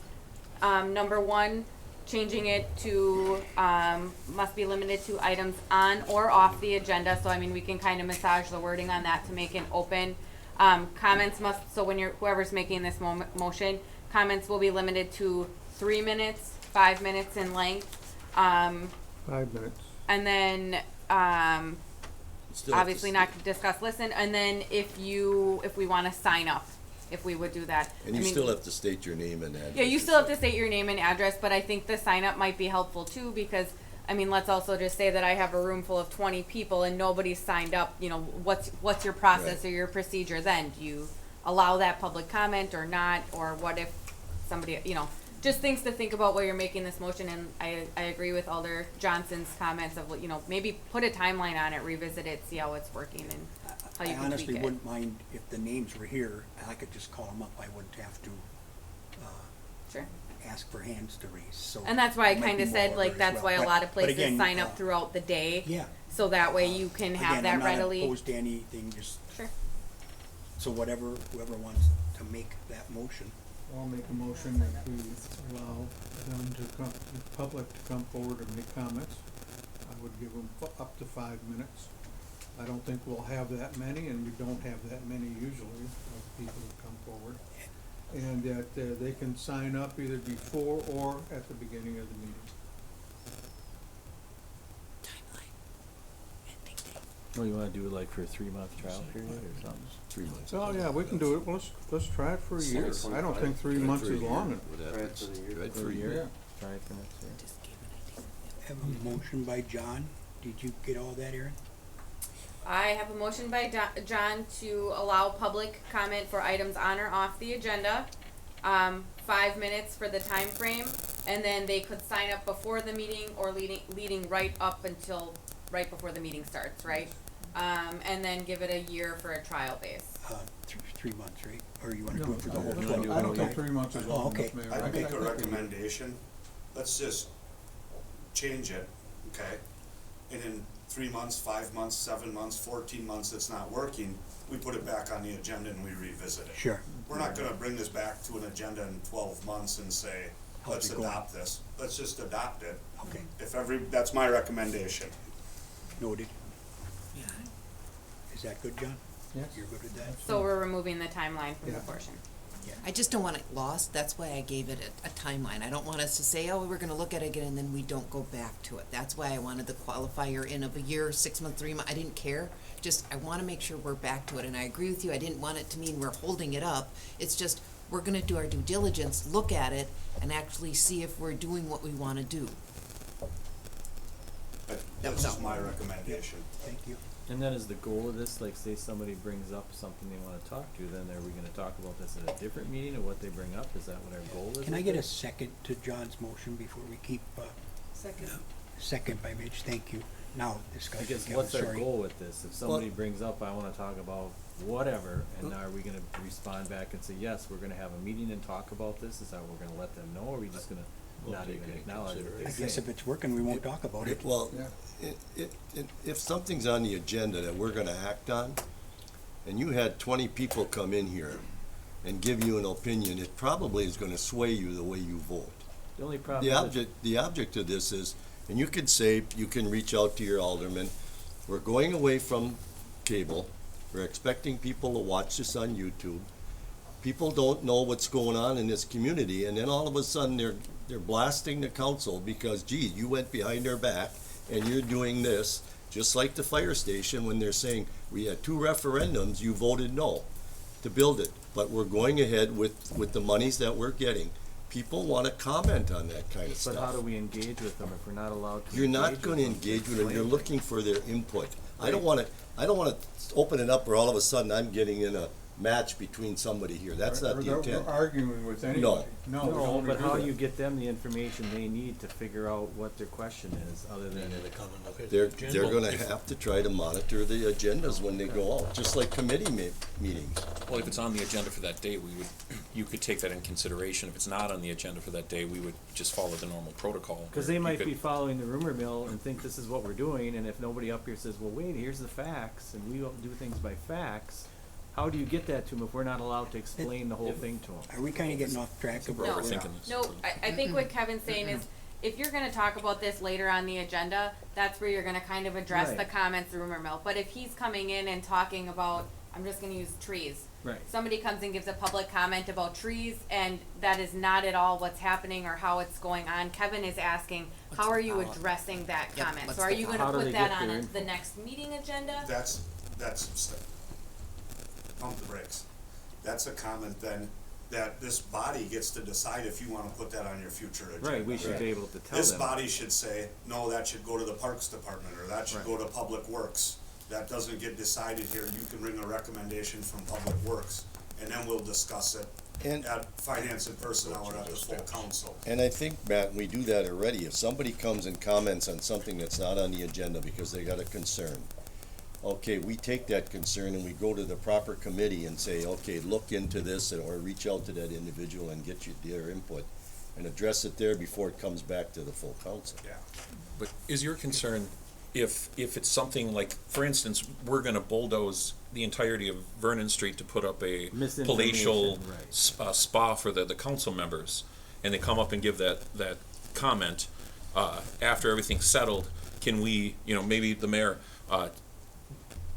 number 1, changing it to, must be limited to items on or off the agenda, so I mean, we can kind of massage the wording on that to make it open. Comments must, so when whoever's making this motion, comments will be limited to 3 minutes, 5 minutes in length, 5 minutes. and then, Still have to obviously not discuss, listen, and then if we wanna sign up, if we would do that. And I you mean, still have to state your name and address. yeah, you still have to state your name and address, but I think the sign up might be helpful too, because, I mean, let's also just say that I have a room full of 20 people and nobody's signed up, what's your process Right. or your procedure then? Do you allow that public comment or not, or what if somebody, just things to think about while you're making this motion, and I agree with Alder Johnson's comments of, maybe put a timeline on it, revisit it, see how it's working and how you I can tweak honestly it. wouldn't mind if the names were here, and I could just call them up, I wouldn't have to, Sure. ask for hands to raise, so. And that's why I it might kinda be said, more like, order as that's well. why a But- lot of but places again, sign up throughout the day. Yeah. So that way you can have Again, that I'm not readily. opposed to anything, just, Sure. so whoever wants to make that motion. I'll make a motion that we allow them the public to come forward and make comments. I would give them up to 5 minutes. I don't think we'll have that many, and we don't have that many usually, of people that come forward. and that they can sign up either before or at the beginning of the meeting. Well, you wanna do it like for a 3-month trial period or something? 3 months. Oh, yeah, we can do it. Let's try it for a year. I don't think 3 months is long enough. Right For for a a year? year. Try it for next year. Have a motion by John. Did you get all that, Aaron? I have a motion by John to allow public comment for items on or off the agenda. 5 minutes for the time frame, and then they could sign up before the meeting or leading right up until right before the meeting starts, right? And then give it a year for a trial base. 3 months, right? Or you wanna do it for the whole I 12? don't think 3 months is Oh, long okay. enough, Mayor. I'd I make a think recommendation, let's just change it, okay? And in 3 months, 5 months, 7 months, 14 months, it's not working, we put it back on the agenda and we revisit it. Sure. We're not gonna bring this back to an agenda in 12 months and say, How's let's it going? adopt this. Let's just adopt it. Okay, That's my recommendation. noted. Is that good, John? Yes. You're good with that? So we're removing the timeline from the Yeah. portion. I just don't want it lost, that's why I gave it a timeline. I don't want us to say, oh, we're gonna look at it again, and then we don't go back to it. That's why I wanted the qualifier in of a year, 6 months, 3 months, I didn't care. Just, I wanna make sure we're back to it, and I agree with you, I didn't want it to mean we're holding it up. It's just, we're gonna do our due diligence, look at it, and actually see if we're doing what we wanna do. That's just my recommendation. Thank you. And then is the goal of this, like say somebody brings up something they wanna talk to, then are we gonna talk about this at a different meeting of what they bring up? Is that what our goal is? Can I with get a this? second to John's motion before we keep, Second. second by Mitch, thank you. Now, I discussion, guess Kevin, what's our sorry. goal with this? If somebody brings up, I wanna talk about whatever, and are we gonna respond back and say, yes, we're gonna have a meeting and talk about this? Is that what we're gonna let them know, or are we just gonna We'll not take even it in acknowledge what they I say? guess if it's working, we won't talk about it. Well, Yeah. if something's on the agenda that we're gonna act on, and you had 20 people come in here and give you an opinion, it probably is gonna sway you the way you vote. The only problem The object of this is, and you could say, you can reach out to your alderman, we're going away from cable, we're expecting people to watch this on YouTube. People don't know what's going on in this community, and then all of a sudden, they're blasting the council because, gee, you went behind their back and you're doing this, just like the fire station when they're saying, we had 2 referendums, you voted no to build it, but we're going ahead with the monies that we're getting. People wanna comment on that kind of stuff. But how do we engage with them if we're not allowed to? You're not engage gonna with them? engage with them, you're Explain looking for their input. I don't wanna open it up where all of a sudden I'm getting in a match between somebody here, that's not the We're intent. arguing with anybody. No, we don't No, wanna but do how that. you get them the information they need to figure out what their question is, other than, They're gonna have to try to monitor the agendas when they go out, just like committee meetings. Well, if it's on the agenda for that day, you could take that in consideration. If it's not on the agenda for that day, we would just follow the normal protocol. cause where they you might could- be following the rumor mill and think this is what we're doing, and if nobody up here says, well, wait, here's the facts, and we don't do things by facts, how do you get that to them if we're not allowed to explain the whole thing to them? Are we kinda getting off track of We're what we're overthinking this. No, I think what Kevin's saying is, if you're gonna talk about this later on the agenda, that's where you're gonna kind of address the Right. comments, rumor mill. But if he's coming in and talking about, I'm just gonna use trees. Right. Somebody comes and gives a public comment about trees, and that is not at all what's happening or how it's going on. Kevin is asking, how are you addressing that Yep, comment? what's So are the you How gonna do put they that get on their the info? next meeting agenda? That's, pump the brakes. That's a comment then, that this body gets to decide if you wanna put that on your future agenda. Right, we should be able to tell This them. body should say, no, that should go to the Parks Department, or that should Right. go to Public Works. That doesn't get decided here, you can bring a recommendation from Public Works, and then we'll discuss it And- at Finance and Personnel or at the full council. And I think, Matt, we do that already. If somebody comes and comments on something that's not on the agenda because they got a concern, okay, we take that concern and we go to the proper committee and say, okay, look into this, or reach out to that individual and get you their input, and address it there before it comes back to the full council. Yeah. But is your concern, if it's something like, for instance, we're gonna bulldoze the entirety of Vernon Street to put up a palatial Misinformation, right. spa for the council members, and they come up and give that comment, after everything's settled, can we, maybe the mayor,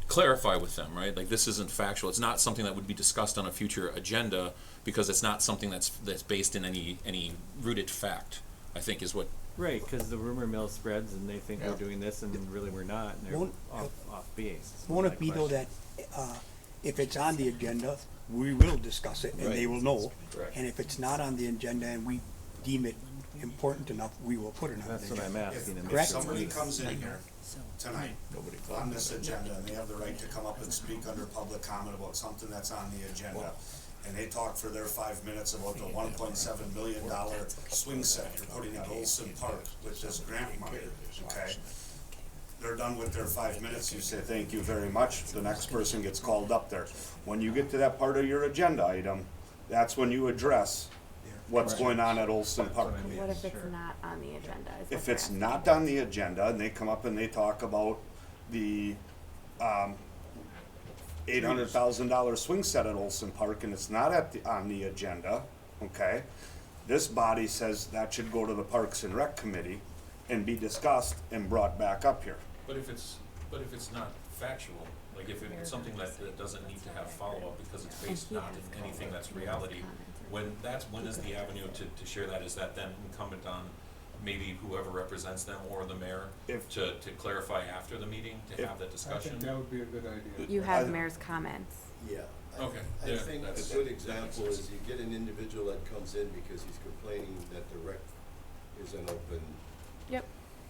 clarify with them, right? Like, this isn't factual. It's not something that would be discussed on a future agenda because it's not something that's based in any rooted fact, I think is what. Right, because the rumor mill spreads and they think Yeah. we're doing this and really we're not, and they're Won't- off base. is Won't my it be though that, question. if it's on the agenda, we will discuss it and they Right. will know? Correct. And if it's not on the agenda and we deem it important enough, we will put it on the That's what agenda. I'm asking. to make Correct. sure Somebody it's- comes in here tonight Nobody on this agenda, and they have the right to come up and speak under public comment about something that's on the agenda. And they talk for their 5 minutes about the $1.7 million swing set you're putting at Olson Park with this grant money, okay? They're done with their 5 minutes, you say, thank you very much, the next person gets called up there. When you get to that part of your agenda item, that's when you address what's going on at Olson Park. What if it's not on the agenda? is what If they're it's asking. not on the agenda and they come up and they talk about the, $800,000 swing set at Olson Park and it's not on the agenda, okay? This body says that should go to the Parks and Rec Committee and be discussed and brought back up here. But if it's not factual, like if it's something that doesn't need to have follow-up because it's based not in anything that's reality, when is the avenue to share that? Is that then incumbent on maybe whoever represents them or the mayor to clarify after the meeting, to have that I discussion? think that would be a good idea. You have mayor's comments. Yeah. Okay, I yeah, think that's- a good that makes example is sense. you get an individual that comes in because he's complaining that the rec isn't open Yep.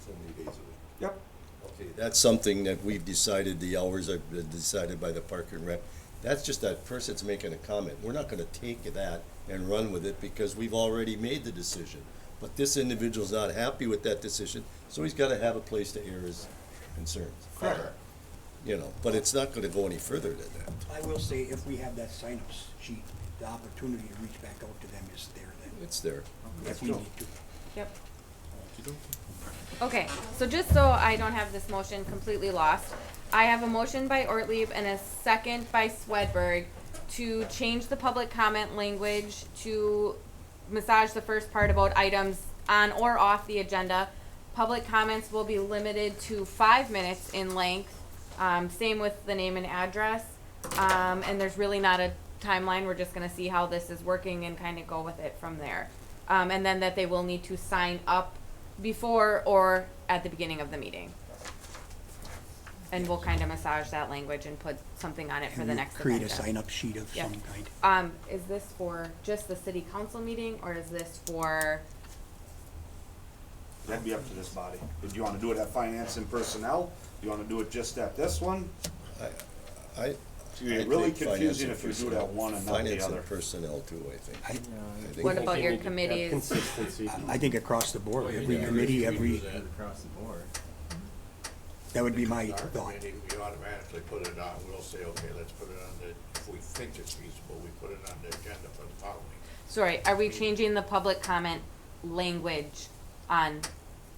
so many days a week. Yep. Okay, that's something that we've decided, the hours are decided by the Park and Rec. That's just that person's making a comment. We're not gonna take that and run with it because we've already made the decision. But this individual's not happy with that decision, so he's gotta have a place to air his concerns. Correct. You know, but it's not gonna go any further than that. I will say, if we have that sign-up sheet, the opportunity to reach back out to them is there then, It's there. if we need to. Yep. Okay, so just so I don't have this motion completely lost, I have a motion by Ortlieb and a second by Swedberg to change the public comment language to massage the first part about items on or off the agenda. Public comments will be limited to 5 minutes in length, same with the name and address. And there's really not a timeline, we're just gonna see how this is working and kind of go with it from there. And then that they will need to sign up before or at the beginning of the meeting. And we'll kind of massage that language and put something on it for And the we'll next create a agenda. sign-up sheet of Yep. some kind. Is this for just the city council meeting, or is this for, That'd be up to this body. Do you wanna do it at Finance and Personnel? Do you wanna do it just at this one? I You're I really think finance confusing and if you do it personnel- at one and not the Finance other. and personnel too, I think. I- I think what I about think your you need to have committees? Consistency. I think across the board, every yeah. committee, every, Across the board. that would be my Our thought. committee, we automatically put it on, we'll say, okay, let's put it on the, if we think it's feasible, we put it on the agenda for the following. Sorry, are we changing the public comment language on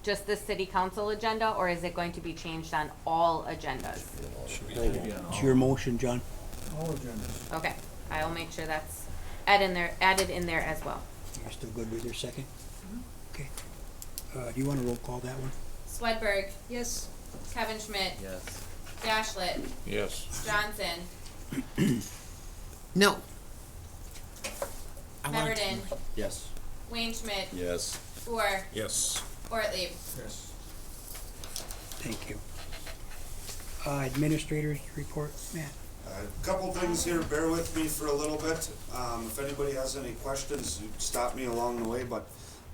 just the city council agenda, or is it going to be changed on all agendas? It's your motion, John. All agendas. Okay, I'll make sure that's added in there as well. You're still good with your second? Okay. Do you wanna roll call that one? Swedberg, Yes, Kevin Schmidt, Yes. Dashlet, Yes. Johnson, No. I want to- Meverden, Yes. Wayne Schmidt, Yes. Four, Yes. Ortlieb. Yes. Thank you. Administrators report, Matt? A couple things here, bear with me for a little bit. If anybody has any questions, you stop me along the way, but,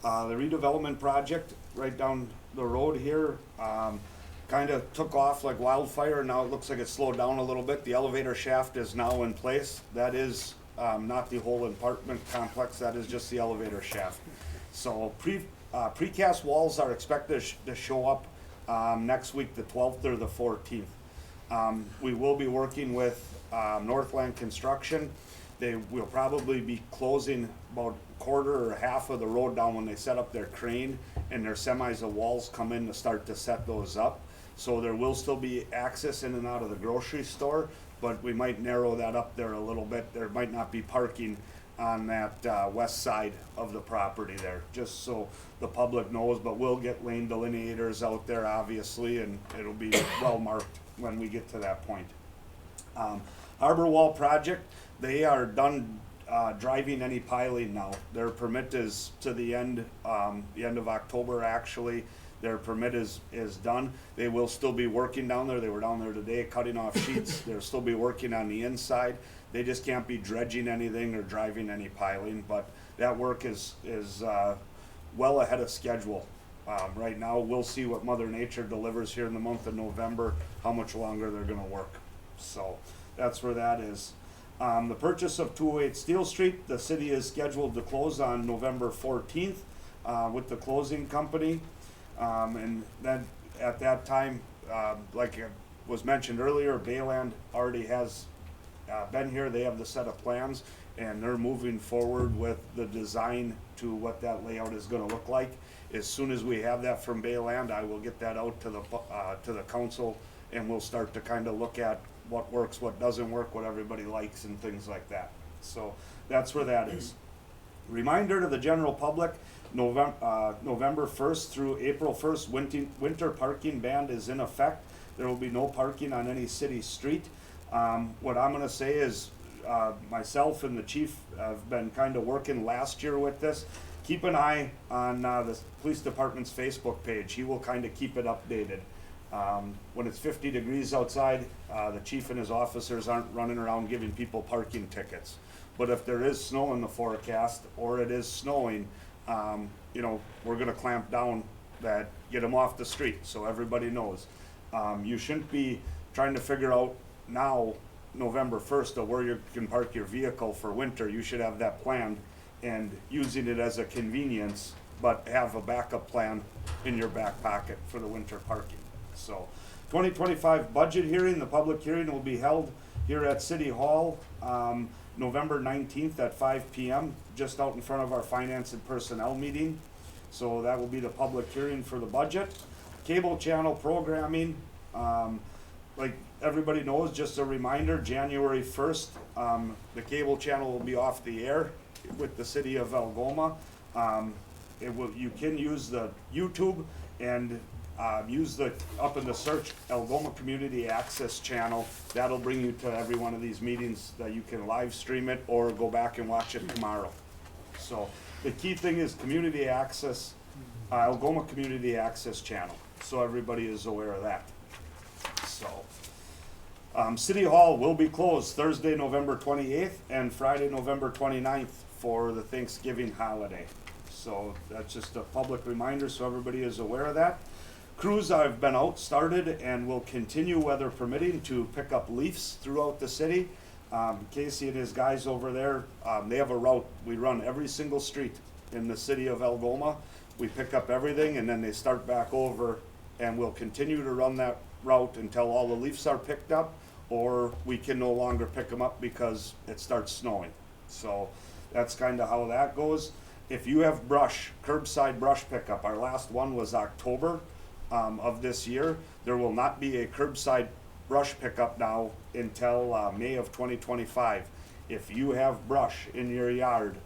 the redevelopment project right down the road here, kinda took off like wildfire, now it looks like it slowed down a little bit. The elevator shaft is now in place. That is, not the whole apartment complex, that is just the elevator shaft. So precast walls are expected to show up, next week, the 12th or the 14th. We will be working with Northland Construction. They will probably be closing about a quarter or half of the road down when they set up their crane and their semis of walls come in to start to set those up. So there will still be access in and out of the grocery store, but we might narrow that up there a little bit. There might not be parking on that west side of the property there, just so the public knows, but we'll get lane delineators out there obviously, and it'll be well marked when we get to that point. Harbor Wall project, they are done driving any piling now. Their permit is to the end of October actually. Their permit is done. They will still be working down there. They were down there today cutting off sheets. They'll still be working on the inside. They just can't be dredging anything or driving any piling, but that work is well ahead of schedule. Right now, we'll see what Mother Nature delivers here in the month of November, how much longer they're gonna work. So that's where that is. The purchase of 208 Steel Street, the city is scheduled to close on November 14th with the closing company. And then at that time, like it was mentioned earlier, Bayland already has been here. They have the set of plans and they're moving forward with the design to what that layout is gonna look like. As soon as we have that from Bayland, I will get that out to the council and we'll start to kind of look at what works, what doesn't work, what everybody likes and things like that. So that's where that is. Reminder to the general public, November 1st through April 1st, winter parking ban is in effect. There will be no parking on any city street. What I'm gonna say is, myself and the chief have been kind of working last year with this. Keep an eye on the police department's Facebook page. He will kind of keep it updated. When it's 50 degrees outside, the chief and his officers aren't running around giving people parking tickets. But if there is snow in the forecast or it is snowing, you know, we're gonna clamp down that, get them off the street so everybody knows. You shouldn't be trying to figure out now, November 1st, of where you can park your vehicle for winter. You should have that planned and using it as a convenience, but have a backup plan in your back pocket for the winter parking. So 2025 budget hearing, the public hearing will be held here at City Hall November 19th at 5 p.m. just out in front of our finance and personnel meeting. So that will be the public hearing for the budget. Cable channel programming, like everybody knows, just a reminder, January 1st, the cable channel will be off the air with the city of Algoma. You can use the YouTube and use the, up in the search, Algoma Community Access Channel. That'll bring you to every one of these meetings that you can live stream it or go back and watch it tomorrow. So the key thing is community access, Algoma Community Access Channel, so everybody is aware of that. So, City Hall will be closed Thursday, November 28th and Friday, November 29th for the Thanksgiving holiday. So that's just a public reminder so everybody is aware of that. Crews have been out, started, and will continue, weather permitting, to pick up leaves throughout the city. Casey and his guys over there, they have a route. We run every single street in the city of Algoma. We pick up everything and then they start back over, and we'll continue to run that route until all the leaves are picked up, or we can no longer pick them up because it starts snowing. So that's kind of how that goes. If you have brush, curbside brush pickup, our last one was October of this year. There will not be a curbside brush pickup now until May of 2025. If you have brush in your yard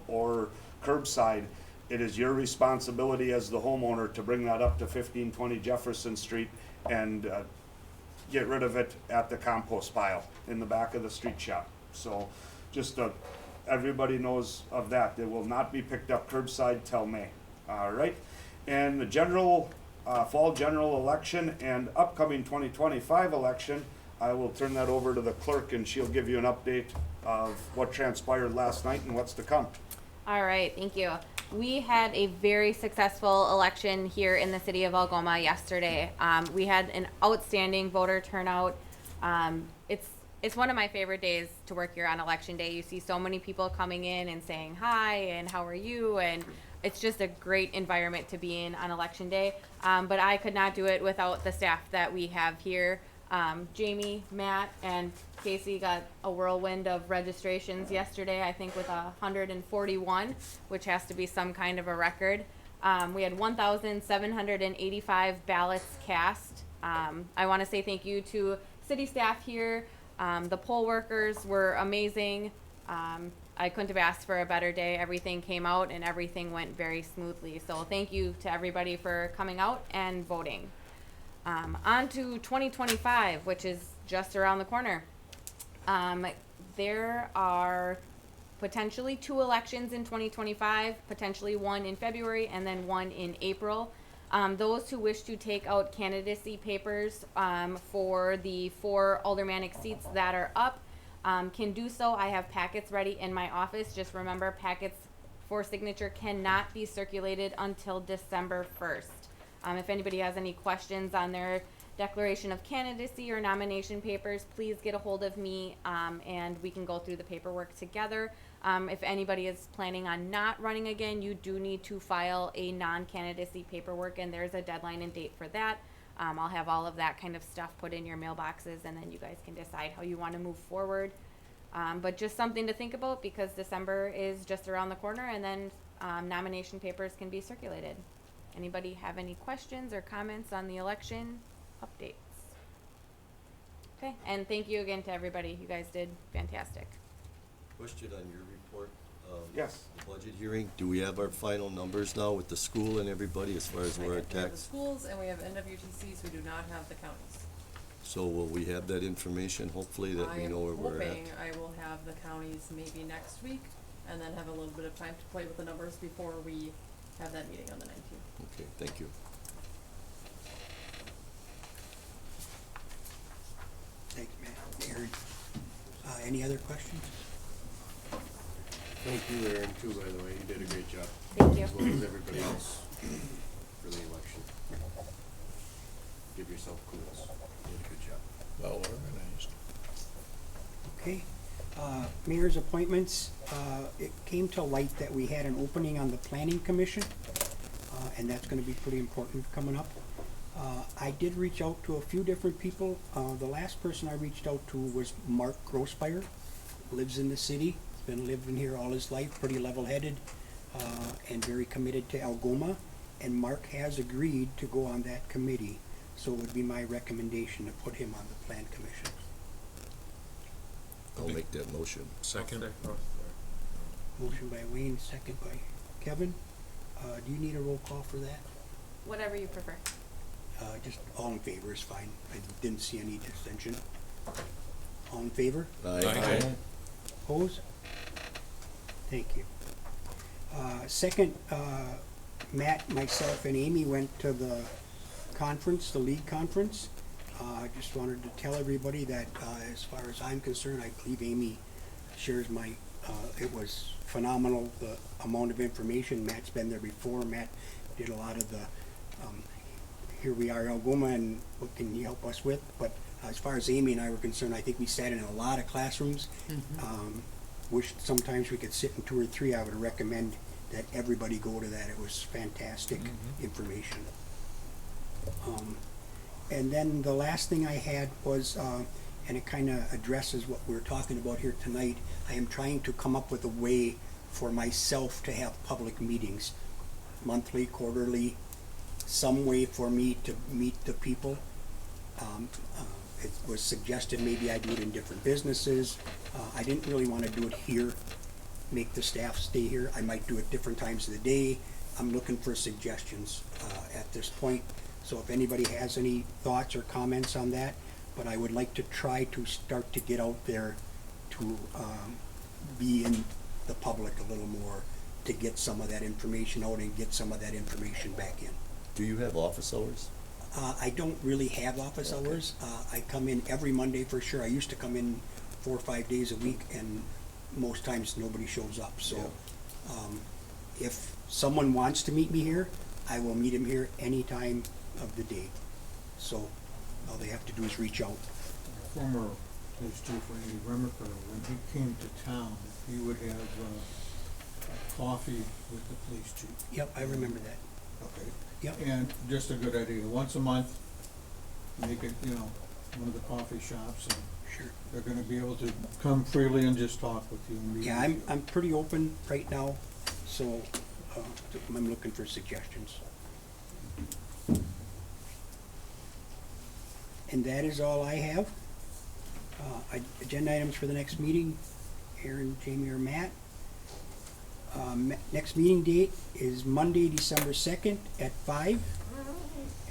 or curbside, it is your responsibility as the homeowner to bring that up to 1520 Jefferson Street and get rid of it at the compost pile in the back of the street shop. So just everybody knows of that. They will not be picked up curbside till May. All right. And the general fall general election and upcoming 2025 election, I will turn that over to the clerk and she'll give you an update of what transpired last night and what's to come. All right, thank you. We had a very successful election here in the city of Algoma yesterday. We had an outstanding voter turnout. It's one of my favorite days to work here on election day. You see so many people coming in and saying hi and how are you, and it's just a great environment to be in on election day. But I could not do it without the staff that we have here. Jamie, Matt, and Casey got a whirlwind of registrations yesterday, I think with 141, which has to be some kind of a record. We had 1,785 ballots cast. I want to say thank you to city staff here. The poll workers were amazing. I couldn't have asked for a better day. Everything came out and everything went very smoothly. So thank you to everybody for coming out and voting. On to 2025, which is just around the corner. There are potentially 2 elections in 2025, potentially one in February and then one in April. Those who wish to take out candidacy papers for the 4 aldermanic seats that are up can do so. I have packets ready in my office. Just remember, packets for signature cannot be circulated until December 1st. If anybody has any questions on their declaration of candidacy or nomination papers, please get a hold of me and we can go through the paperwork together. If anybody is planning on not running again, you do need to file a non-candidacy paperwork, and there's a deadline and date for that. I'll have all of that kind of stuff put in your mailboxes, and then you guys can decide how you want to move forward. But just something to think about, because December is just around the corner, and then nomination papers can be circulated. Anybody have any questions or comments on the election updates? Okay, and thank you again to everybody. You guys did fantastic. Question on your report. Yes. The budget hearing, do we have our final numbers now with the school and everybody as far as where our We have the tax? schools and we have NWTCs, we do not have the counties. So will we have that information, hopefully, that we know where we're at? I am hoping I will have the counties maybe next week, and then have a little bit of time to play with the numbers before we have that meeting on the 19th. Okay, thank you. Thanks, Matt. Aaron, any other questions? Thank you, Aaron, too, by the way. You did a great job. Thank you. As well as everybody else for the election. Give yourself kudos. You did a good job. Well organized. Okay. Mayor's appointments, it came to light that we had an opening on the planning commission, and that's gonna be pretty important coming up. I did reach out to a few different people. The last person I reached out to was Mark Grossfire, lives in the city, been living here all his life, pretty level-headed, and very committed to Algoma. And Mark has agreed to go on that committee, so it would be my recommendation to put him on the plan commission. I'll make that motion. Second. Motion by Wayne, second by Kevin. Do you need a roll call for that? Whatever you prefer. Just all in favor is fine. I didn't see any dissension. All in favor? Aye. Opposed? Thank you. Second, Matt, myself, and Amy went to the conference, the league conference. I just wanted to tell everybody that, as far as I'm concerned, I believe Amy shares my, it was phenomenal, the amount of information. Matt's been there before. Matt did a lot of the, here we are, Algoma, and what can you help us with? But as far as Amy and I were concerned, I think we sat in a lot of classrooms. Wished sometimes we could sit in 2 or 3. I would recommend that everybody go to that. It was fantastic information. And then the last thing I had was, and it kind of addresses what we're talking about here tonight, I am trying to come up with a way for myself to have public meetings, monthly, quarterly, some way for me to meet the people. It was suggested maybe I do it in different businesses. I didn't really want to do it here, make the staff stay here. I might do it different times of the day. I'm looking for suggestions at this point. So if anybody has any thoughts or comments on that, but I would like to try to start to get out there to be in the public a little more, to get some of that information out and get some of that information back in. Do you have office hours? I don't really have office hours. I come in every Monday for sure. I used to come in 4 or 5 days a week, and most times nobody shows up. So if someone wants to meet me here, I will meet him here any time of the day. So all they have to do is reach out. Former Police Chief Randy Remmerker, when he came to town, he would have coffee with the police chief. Yep, I remember that. Okay. Yep. And just a good idea, once a month, make it, you know, one of the coffee shops, and Sure. they're gonna be able to come freely and just talk with you and meet Yeah, with you. I'm pretty open right now, so I'm looking for suggestions. And that is all I have. Agenda items for the next meeting, Aaron, Jamie, or Matt. Next meeting date is Monday, December 2nd at 5.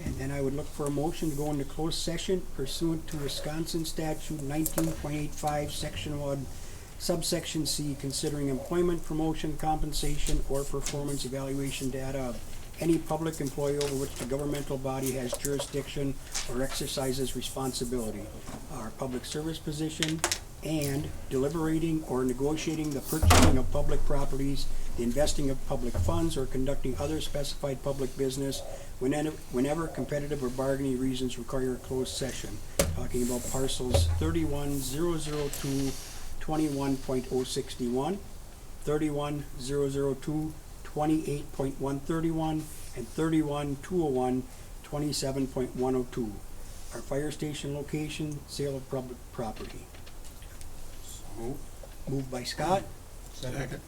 And then I would look for a motion to go into closed session pursuant to Wisconsin statute 19.85, section 1, subsection C, considering employment, promotion, compensation, or performance evaluation data of any public employee over which the governmental body has jurisdiction or exercises responsibility, our public service position, and deliberating or negotiating the purchasing of public properties, the investing of public funds, or conducting other specified public business whenever competitive or bargaining reasons require a closed session. Talking about parcels 31,002-21.061, 31,002-28.131, and 31,201-27.102. Our fire station location, sale of public property. Moved by Scott, Second.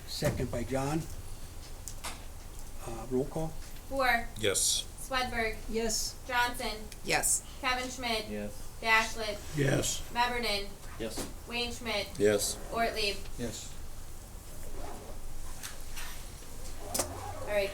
second by John. Roll call? Boer, Yes. Swedberg, Yes. Johnson, Yes. Kevin Schmidt, Yes. Dashlet, Yes. Meverden, Yes. Wayne Schmidt, Yes. Ortlieb. Yes. All right,